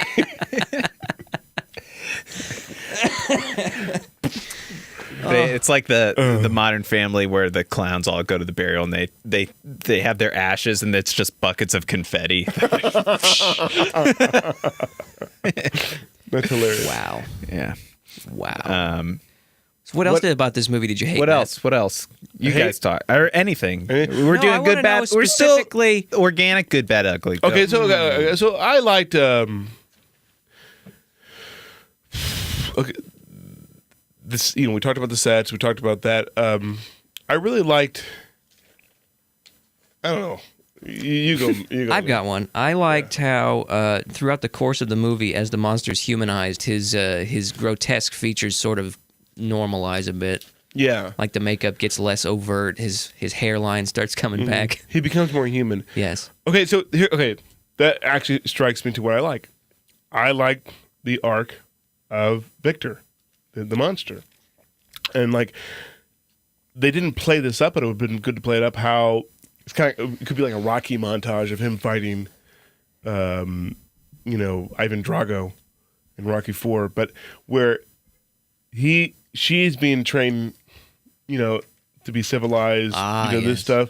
It's like the Modern Family where the clowns all go to the burial and they have their ashes and it's just buckets of confetti. That's hilarious. Wow. Yeah. Wow. So what else about this movie did you hate? What Matt? else? What else? You hate- guys talk or anything. We're No, I doing good, wanna bad. know We're still specifically- organic, good, bad, ugly. Go. Okay, so I liked. Okay, this we talked about the sets. We talked about that. I really liked. I don't know. You go. I've got one. I liked how throughout the course of the movie, as the monster's humanized, his grotesque features sort of normalize a bit. Yeah, Like the makeup gets less overt. His hairline starts coming back. he becomes more human. Yes. Okay, so here. Okay, that actually strikes me to what I like. I like the arc of Victor, the monster, and like they didn't play this up, but it would have been good to play it up. How it's kind of it could be like a Rocky montage of him fighting, Ivan Drago in Rocky IV, but where she's being trained, to be civilized, this yes. stuff,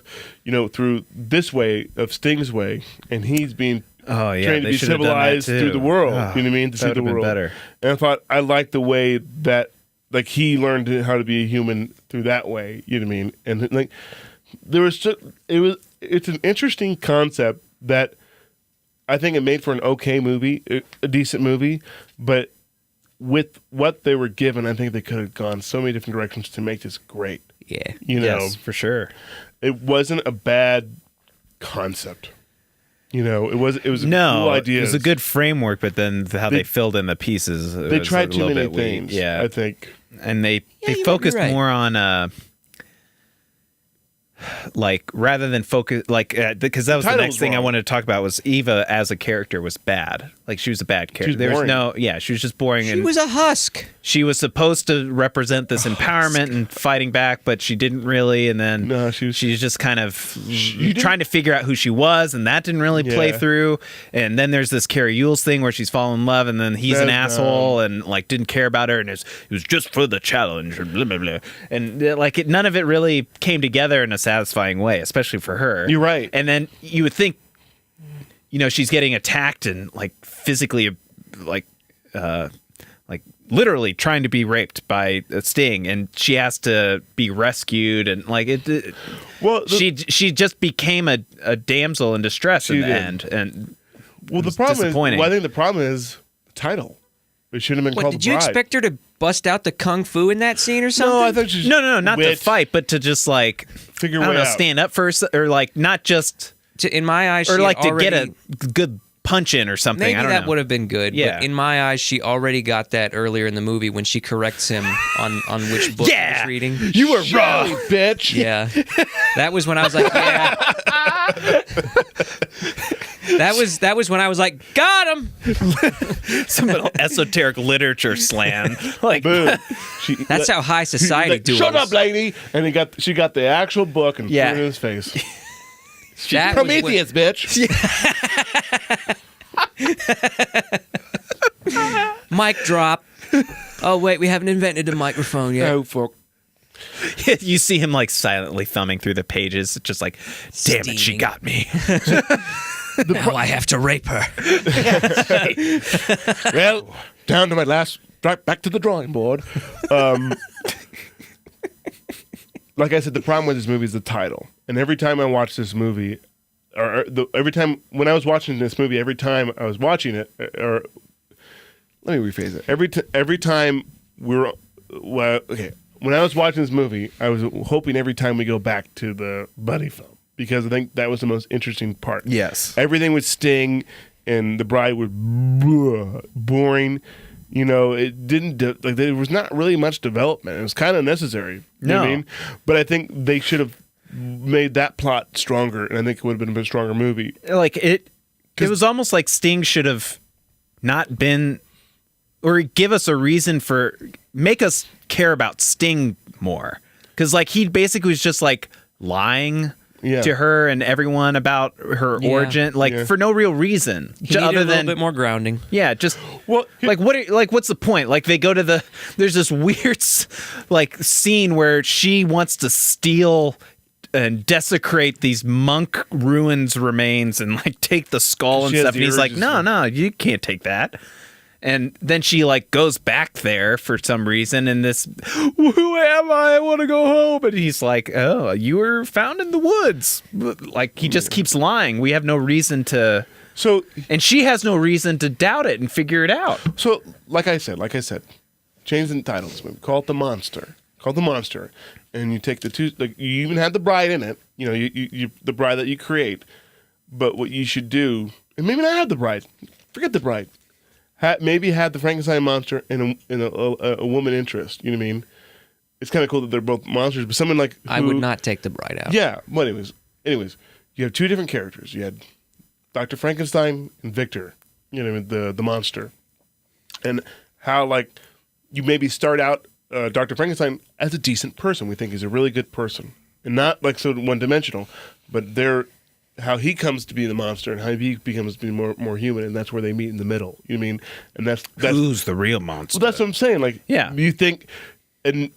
through this way of Sting's way, and he's being trained to be should have done that civilized too. through the world. Oh, You know what I mean? To that see would the have been world. better. And I thought I liked the way that like he learned how to be a human through that way. You know what I mean? And like it's an interesting concept that I think it made for an okay movie, a decent movie, but with what they were given, I think they could have gone so many different directions to make this great. Yeah. Yes, for sure. It wasn't a bad concept. It was a cool idea. It was a good framework, but then how they filled in the pieces. They was tried a too little many bit weak. things. Yeah, I think. and they you might be focused right. more on like rather than focus because that was the title next was thing I wrong. wanted to talk about was Eva as a character was bad. Like she was a bad character. was There was boring. she was just boring. She and was a husk. she was supposed to represent this empowerment and fighting back, but she didn't really. And then No, she was- she's just kind of trying to figure out who she was, and that didn't really play Yeah. through. And then there's this Carrie Yules thing where she's fallen in love, and then he's an That's asshole and like didn't care about her, and it was just for the challenge, and blah blah blah. And none of it really came together in a satisfying way, especially for her. You're right. And then you would think, she's getting attacked and like physically, like literally trying to be raped by a Sting, and she has to be rescued, and like it. Well, she just became a damsel in distress in the did. end, and the was problem is. disappointing. Well, I think the problem is the title. It should have been What, called did The you Bride. expect her to bust out the kung fu in that scene or something? No, I thought she was no, not to wit, fight, but to just like figure I don't way know, out. stand up for or like not just In my eyes, or she like had to get a already- good punch in or something. Maybe I don't that know. would have been good. Yeah. But in my eyes, she already got that earlier in the movie when she corrects him on which book Yeah. he's reading. You were Shirley, wrong. bitch. Yeah. That was when I was like, yeah. That was when I was like, got him. Some little esoteric literature slam. Like, Boom. That's how high society like, do it. Shut up, lady! And she got the actual book and Yeah. threw it in his face. That was Prometheus, bitch. Mic drop. Oh wait, we haven't invented a microphone yet. Oh fuck. you see him like silently thumbing through the pages, just like, damn it, she Steaming. got me. Now I have to rape her. Well, down to my last. Back to the drawing board. Like I said, the problem with this movie is the title. And every time I watch this movie, every time when I was watching this movie, every time I was watching it, or let me rephrase it. Every time when I was watching this movie, I was hoping every time we go back to the buddy film, because I think that was the most interesting part. Yes. Everything with Sting and the bride was boring. You know, it didn't there was not really much development. It was kind of necessary. You know what I No. mean? But I think they should have made that plot stronger, and I think it would have been a bit stronger movie. Like it was almost like Sting should have not been, or give us a reason make us care about Sting more. Because like he basically was just like lying to her and everyone about her origin, like for no real reason, He needed other a little than bit more grounding. yeah, just Well, like what's the point? Like they go to there's this weird like scene where she wants to steal and desecrate these monk ruins remains and like take the skull and She has stuff, the and he's like, urges no, you can't take that. And then she like goes back there for some reason, and this, who am I? I want to go home. And he's like, oh, you were found in the woods. Like he just keeps lying. We have no reason to. So And she has no reason to doubt it and figure it out. So, like I said, change the title of this movie. Call it The Monster. And you take the two. Like you even had the bride in it. You know, you the bride that you create. But what you should do, and maybe not have the bride. Forget the bride. Maybe had the Frankenstein monster and a woman interest. You know what I mean? It's kind of cool that they're both monsters, but someone like I would not take the bride out. Yeah. Well, anyways, you have two different characters. You had Dr. Frankenstein and Victor. You know, the monster, and how like you maybe start out Dr. Frankenstein as a decent person. We think he's a really good person, and not like so one dimensional, but how he comes to be the monster and how he becomes to be more human, and that's where they meet in the middle. You know what I mean? And that's Who's the real monster? well, that's what I'm saying. Like, Yeah. you think, and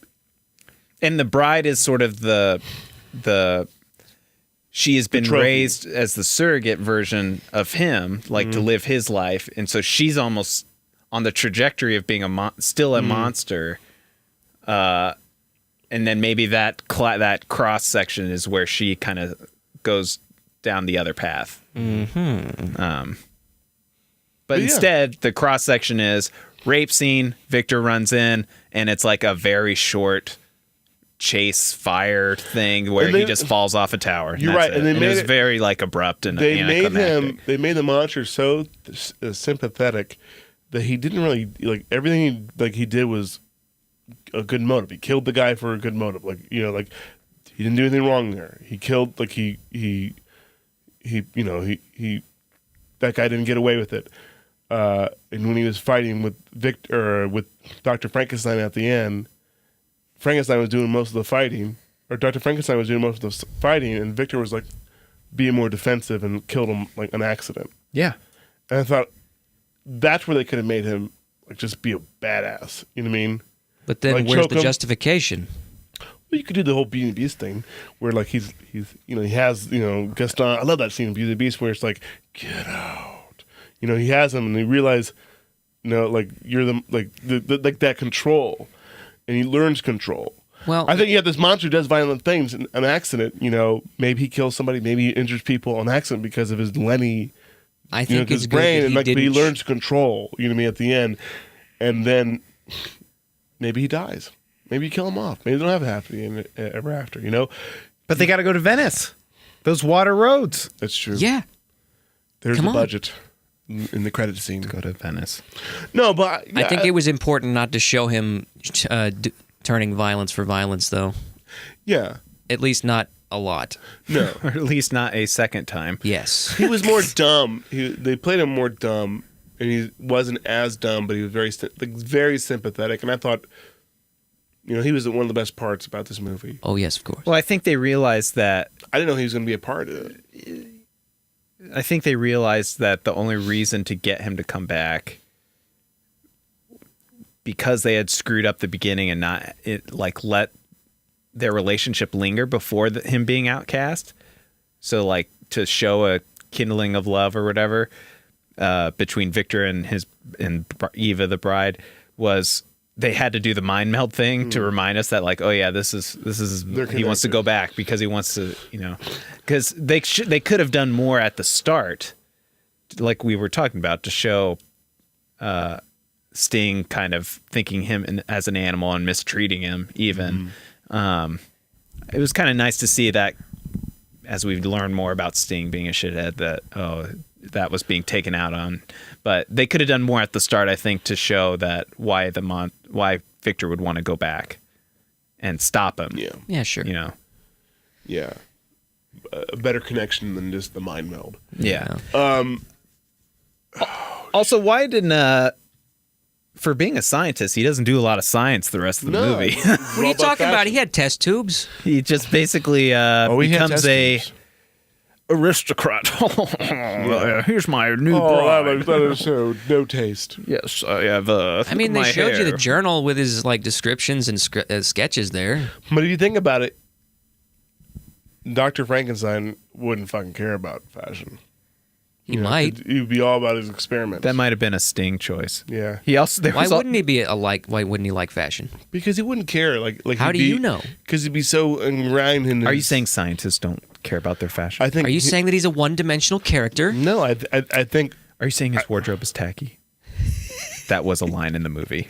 And the bride is sort of the she has been trophy. raised as the surrogate version of him, like to live his life, and so she's almost on the trajectory of being still a monster. And then maybe that cross section is where she kind of goes down the other path. But yeah. instead, the cross section is rape scene. Victor runs in, and it's like a very short chase fire thing where And they- he just falls off a tower. You're that's right, and it. they it made was it- very like abrupt and they anticlimactic. made the monster so sympathetic that he didn't really like everything he did was a good motive. He killed the guy for a good motive. Like, you know, like he didn't do anything wrong there. He killed like he that guy didn't get away with it. And when he was fighting with with Dr. Frankenstein at the end, Frankenstein was doing most of the fighting, or Dr. Frankenstein was doing most of the fighting, and Victor was like being more defensive and killed him like an accident. Yeah. And I thought that's where they could have made him like just be a badass. You know what I mean? But then Like where's choke the him. justification? Well, you could do the whole Beauty and the Beast thing, where like he has Gaston. I love that scene in Beauty and the Beast where it's like, get out. You know, he has him, and they realize, like you're like that control, and he learns control. Well, I think you have this monster who does violent things, an accident. You know, maybe he kills somebody, maybe he injures people on accident because of his Lenny. I think his it's good brain, that and he like but he didn't learns control. You know what I mean? At the end, and then maybe he dies. Maybe you kill him off. Maybe they don't have a happy end ever after. You know, But they got to go to Venice. Those water roads. that's true. Yeah. There's Come the on. budget in the credit scene. Go to Venice. No, but I think it was important not to show him turning violence for violence, though. yeah. At least not a lot. No, Or at least not a second time. Yes. he was more dumb. They played him more dumb, and he wasn't as dumb, but he was very sympathetic. And I thought, he was one of the best parts about this movie. Oh, yes, of course. Well, I think they realized that. I didn't know he was going to be a part of it. I think they realized that the only reason to get him to come back, because they had screwed up the beginning and not let their relationship linger before him being outcast. So like to show a kindling of love or whatever between Victor and Eva the bride, was they had to do the mind meld thing to remind us that like, oh yeah, this is he wants to go back because he wants to, because they could have done more at the start, like we were talking about, to show Sting kind of thinking him as an animal and mistreating him even. It was kind of nice to see that as we learn more about Sting being a shithead, that was being taken out on. But they could have done more at the start, I think, to show that why Victor would want to go back and stop him. Yeah. Yeah, sure. Yeah. A better connection than just the mind meld. Yeah. Also, why didn't for being a scientist, he doesn't do a lot of science the rest of the movie. What are you talking about? He had test tubes. He just basically becomes a aristocrat. Here's my new bride. that is so no taste. Yes, I have. I mean, they showed you the journal with his like descriptions and sketches there. But if you think about it, Dr. Frankenstein wouldn't fucking care about fashion. He might. He'd be all about his experiments. That might have been a Sting choice. Yeah. He also Why wouldn't he like fashion? Because he wouldn't care. Like How do you know? Because he'd be so ingrained in his... Are you saying scientists don't care about their fashion? I think. Are you saying that he's a one-dimensional character? No, I think... Are you saying his wardrobe is tacky? That was a line in the movie.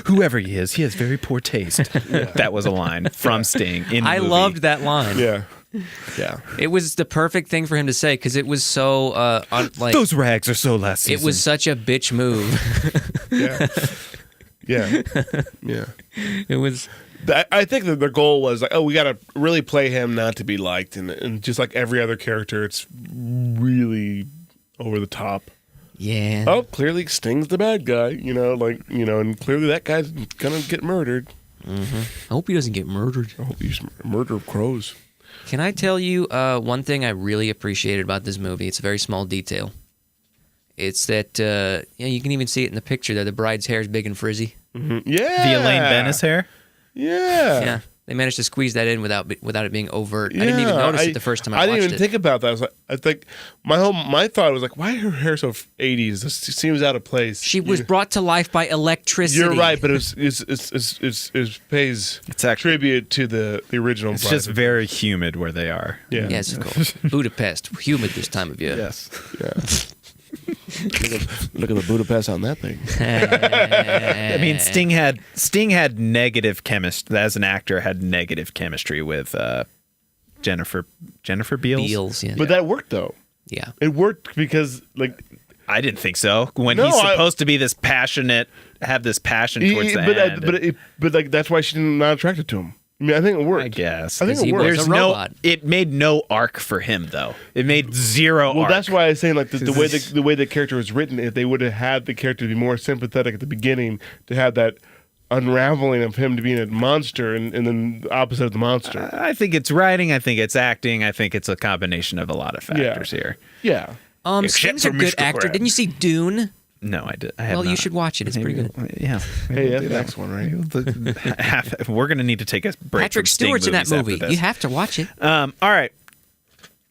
Whoever he is, he has very poor taste. That was a line from Sting in the I movie. loved that line. Yeah. Yeah. It was the perfect thing for him to say because it was so Those rags are so last season. It was such a bitch move. Yeah. Yeah. Yeah. It was. I think that their goal was like, we got to really play him not to be liked, and just like every other character, it's really over the top. Yeah. Oh, clearly Sting's the bad guy, and clearly that guy's gonna get murdered. Mm-hmm. I hope he doesn't get murdered. I hope he's murder of crows. Can I tell you one thing I really appreciated about this movie? It's a very small detail. It's that you can even see it in the picture there. The bride's hair is big and frizzy. Mm-hmm. Yeah. The Elaine Bennis hair? Yeah. Yeah. They managed to squeeze that in without it being overt. I didn't even notice it the first time I watched it. didn't even think about that. I think my thought was like, why is her hair so 80s? This seems out of place. She was brought to life by electricity. You're right, but it pays tribute to the original. It's just very humid where they are. Yeah. Yes, of course. Budapest, humid this time of year. Yes. Yeah. Look at the Budapest on that thing. I mean, Sting had negative chemistry as an actor. Had negative chemistry with Jennifer Beals. Beals, yeah. But that worked though. Yeah. It worked because I didn't think so. When he's supposed to be this passionate, have this passion towards the end. But that's why she's not attracted to him. I mean, I think it worked. I guess. I think it worked. was a robot. It made no arc for him though. It made zero arc. Well, that's why I was saying like the way the character was written. If they would have had the character to be more sympathetic at the beginning, to have that unraveling of him to being a monster, and then the opposite of the monster. I think it's writing. I think it's acting. I think it's a combination of a lot of factors here. Yeah. Sting's a good actor. Didn't you see Dune? No, I did. I have Well, not. you should watch it. It's pretty good. Yeah. Hey, that's the next one, right? We're going to need to take a break. Patrick from Sting Stewart's in that movies after movie. this. You have to watch it. All right.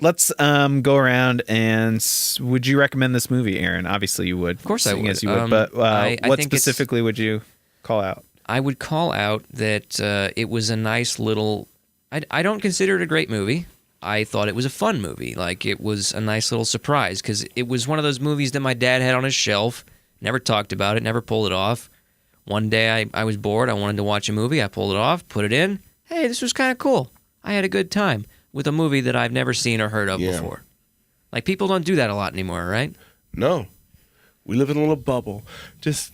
Let's go around and would you recommend this movie, Aaron? Obviously, you would. Of course I would. As you would. But I what think specifically would you call out? I would call out that it was a nice little. I don't consider it a great movie. I thought it was a fun movie. Like, it was a nice little surprise because it was one of those movies that my dad had on his shelf, never talked about it, never pulled it off. One day I was bored. I wanted to watch a movie. I pulled it off, put it in. Hey, this was kind of cool. I had a good time with a movie that I've never seen or heard of before. Like, people don't do that a lot anymore, right? No. We live in a little bubble. Just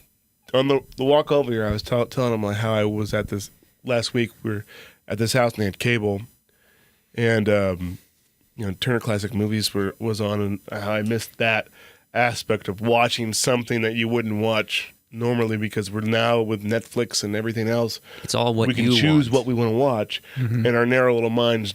on the walk over here, I was telling him like how I was at this last week. We were at this house, and they had cable, and Turner Classic Movies was on, and how I missed that aspect of watching something that you wouldn't watch normally, because we're now with Netflix and everything else. It's all what we can you choose want. what we want to watch, and our narrow little minds,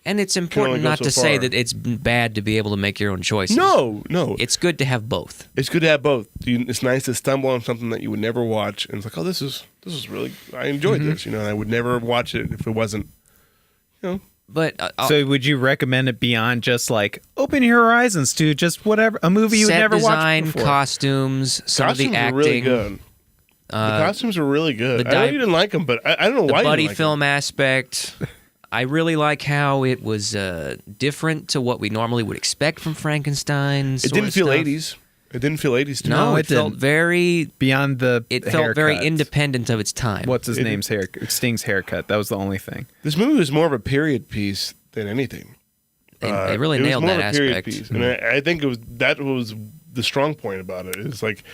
And it's important not to say that it's bad to be able to make your own choices. No. It's good to have both. It's good to have both. It's nice to stumble on something that you would never watch, and it's like, oh, this is really. I enjoyed this, and I would never watch it if it wasn't, But So would you recommend it beyond just like open your horizons to just whatever, a movie you would set never design, watched before? costumes, some of the Costumes acting, are really good. The costumes are really good. the I know di- you didn't like them, but I don't know the why you buddy didn't like film aspect. I really like how it was different to what we normally would expect from Frankenstein. It didn't feel 80s. It didn't feel 80s to me. No, No, it it felt didn't. very. Beyond the It felt very haircuts. independent of its time. What's his name's hair? Sting's haircut. That was the only thing. This movie was more of a period piece than anything. They really it was nailed more that of a period aspect. piece. And I think that was the strong point about it. It's like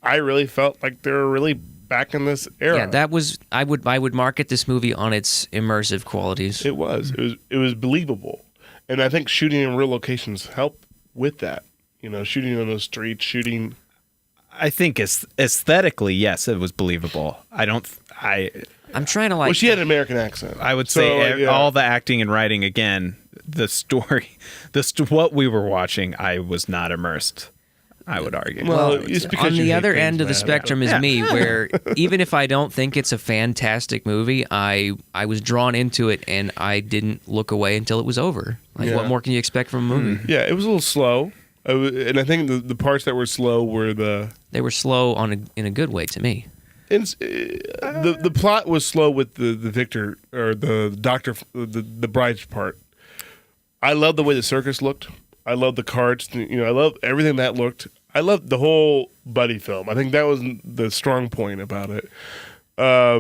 I really felt like they were really back in this era. Yeah, that was. I would market this movie on its immersive qualities. It was. It was believable, and I think shooting in real locations helped with that. Shooting on those streets, shooting. I think aesthetically, yes, it was believable. I'm trying to like. Well, she had an American accent. I would So, say yeah. all the acting and writing again. The story, what we were watching, I was not immersed. I would argue. Well, it's because on you the hate other things, end of the man. spectrum is me, where even if I don't think it's a fantastic movie, I was drawn into it and I didn't look away until it was over. Like, Yeah. what more can you expect from a movie? Yeah, it was a little slow, and I think the parts that were slow were They were slow in a good way to me. the plot was slow with the Victor or the doctor, the bride's part. I love the way the circus looked. I love the cards. I love everything that looked. I love the whole buddy film. I think that was the strong point about it. I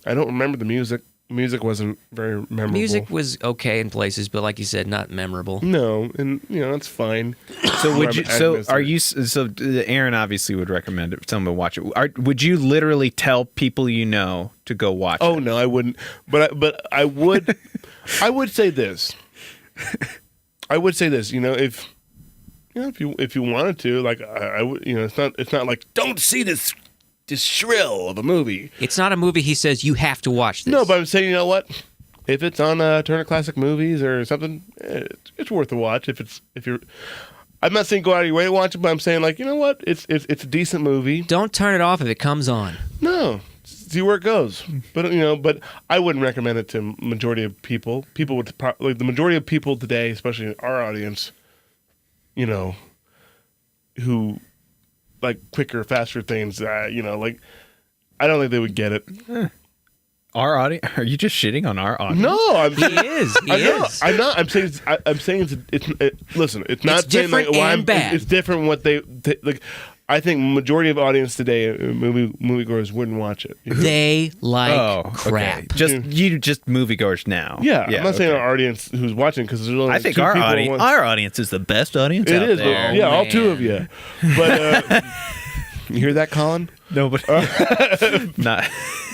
don't remember the music. Music wasn't very memorable. Music was okay in places, but like you said, not memorable. No, and that's fine. So would you? I So missed are it. you? So Aaron obviously would recommend it. Someone to watch it. Would you literally tell people to go watch Oh it? no, I wouldn't. But I would. I would say this. I would say this. If you wanted to, like I would. It's not like don't see this shrill of a movie. It's not a movie he says you have to watch this. No, but I'm saying, you know what? If it's on Turner Classic Movies or something, it's worth a watch. If you're, I'm not saying go out of your way to watch it, but I'm saying, like, you know what? It's a decent movie. Don't turn it off if it comes on. No, see where it goes. But but I wouldn't recommend it to majority of people. People would like the majority of people today, especially our audience, who like quicker, faster things. Like I don't think they would get it. Our audience? Are you just shitting on our audience? No, I'm. He is. He is. I'm not. I'm saying. I'm saying listen. It's not It's saying like different and bad. It's different. What they like. I think majority of audience today, moviegoers wouldn't watch it. They like Oh, crap. okay. Just moviegoers now. Yeah, I'm not saying okay. our audience who's watching because there's only I think two our people audience, on- our audience is the best audience It out is. there. Yeah, all man. two of you. But you hear that, Colin? Nobody. Not.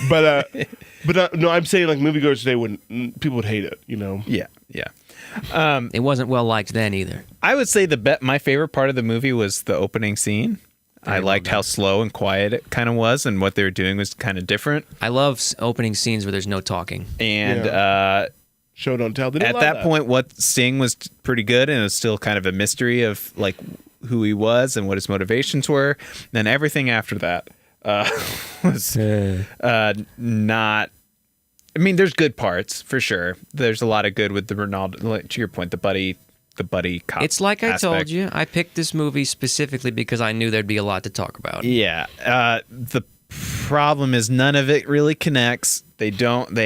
But no, I'm saying like moviegoers today wouldn't. People would hate it. Yeah. Yeah. It wasn't well liked then either. I would say my favorite part of the movie was the opening scene. I liked how slow and quiet it kind of was, and what they were doing was kind of different. I love opening scenes where there's no talking. And Show don't tell. They didn't at allow that point, what Sting was pretty good, and it was still kind of a mystery of like who he was and what his motivations were. Then everything after that was not. I mean, there's good parts for sure. There's a lot of good with the Rinaldo. Like, to your point, the buddy cop. It's like I told aspect. you. I picked this movie specifically because I knew there'd be a lot to talk about. Yeah. The problem is none of it really connects. They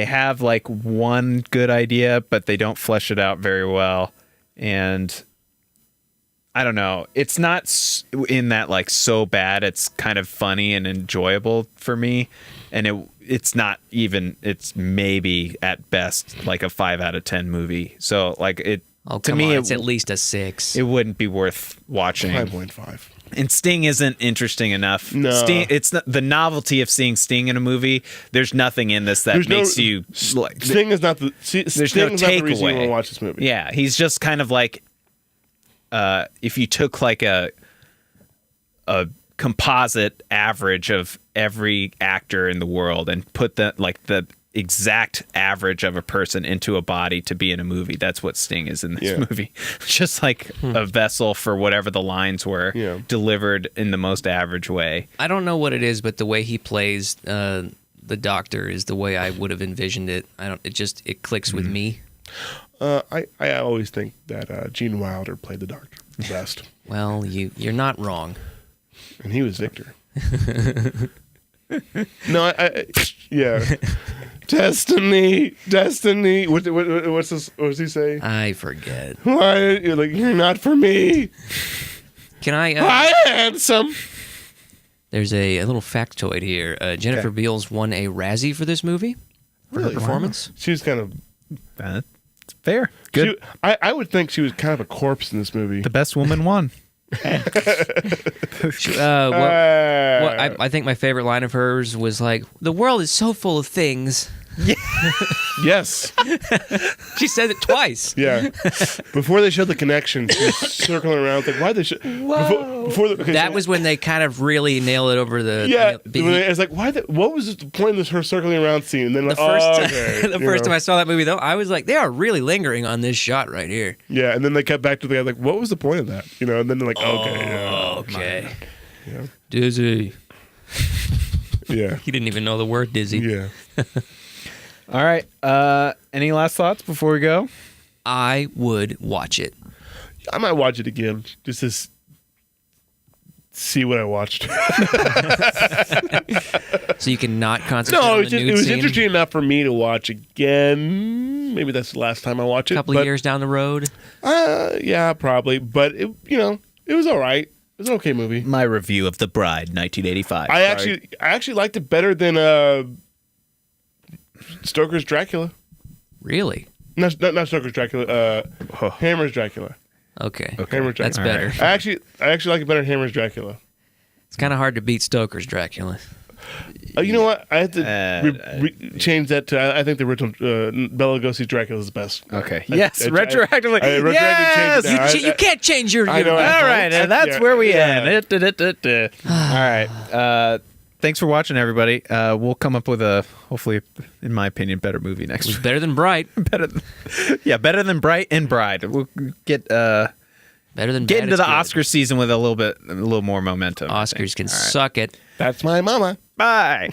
have like one good idea, but they don't flesh it out very well. And I don't know. It's not in that like so bad. It's kind of funny and enjoyable for me. And it's not even, it's maybe at best like a 5 out of 10 movie. So like Oh, To come me, on, it's at least a 6. it wouldn't be worth watching. 5.5. And Sting isn't interesting enough. No. Sting, it's not, the novelty of seeing Sting in a movie. There's nothing in this that makes you like. Sting is not the There's Sting no is not the reason you takeaway. want to watch this movie. Yeah, he's just kind of like if you took like a composite average of every actor in the world and put the exact average of a person into a body to be in a movie. That's what Sting is in this movie. Just like a vessel for whatever the lines were delivered in the most average way. I don't know what it is, but the way he plays the Doctor is the way I would have envisioned it. It clicks with me. I always think that Gene Wilder played the Doctor the best. Well, you're not wrong. And he was Victor. No, yeah. Destiny. What's this? What does he say? I forget. Why? You're not for me. Can I? I handsome. There's a little factoid here. Jennifer Beals won a Razzie for this movie. For her performance. Wow. She was kind of. That's fair. Good. I would think she was kind of a corpse in this movie. The best woman won. I think my favorite line of hers was like, "The world is so full of things." Yes. She said it twice. Yeah. Before they showed the connection, she was circling around like, why they show? That was when they kind of really nailed it over the. Yeah. It's like, what was the point of her circling around scene? And then the first time I saw that movie, though, I was like, they are really lingering on this shot right here. Yeah, and then they cut back to the guy like, what was the point of that? And then they're like, okay. Yeah. Dizzy. Yeah. He didn't even know the word dizzy. Yeah. All right. Any last thoughts before we go? I would watch it. I might watch it again just to see what I watched. So you can not concentrate No, on the nude it was scene. interesting enough for me to watch again. Maybe that's the last time I watch it. A couple of years down the road. Yeah, probably. But it was all right. It was an okay movie. My review of The Bride, 1985. I actually liked it better than Stoker's Dracula. Really? Not Stoker's Dracula. Hammer's Dracula. Okay. Hammer's Dracula. That's better. Right. I actually like it better than Hammer's Dracula. It's kind of hard to beat Stoker's Dracula. You know what? I have to change that to. I think the original Bela Lugosi's Dracula is the best. Okay. Yes, retroactively. Retroactively changed it now. You can't change your. I know. All right, that's where we Yeah. end. All right. Thanks for watching, everybody. We'll come up with a, hopefully, in my opinion, better movie next It's week. better than Bright. better than Bright and Bride. We'll get Better than get Bad, into it's the good. Oscar season with a little more momentum. I think. Oscars can All right. suck it. That's my mama. Bye.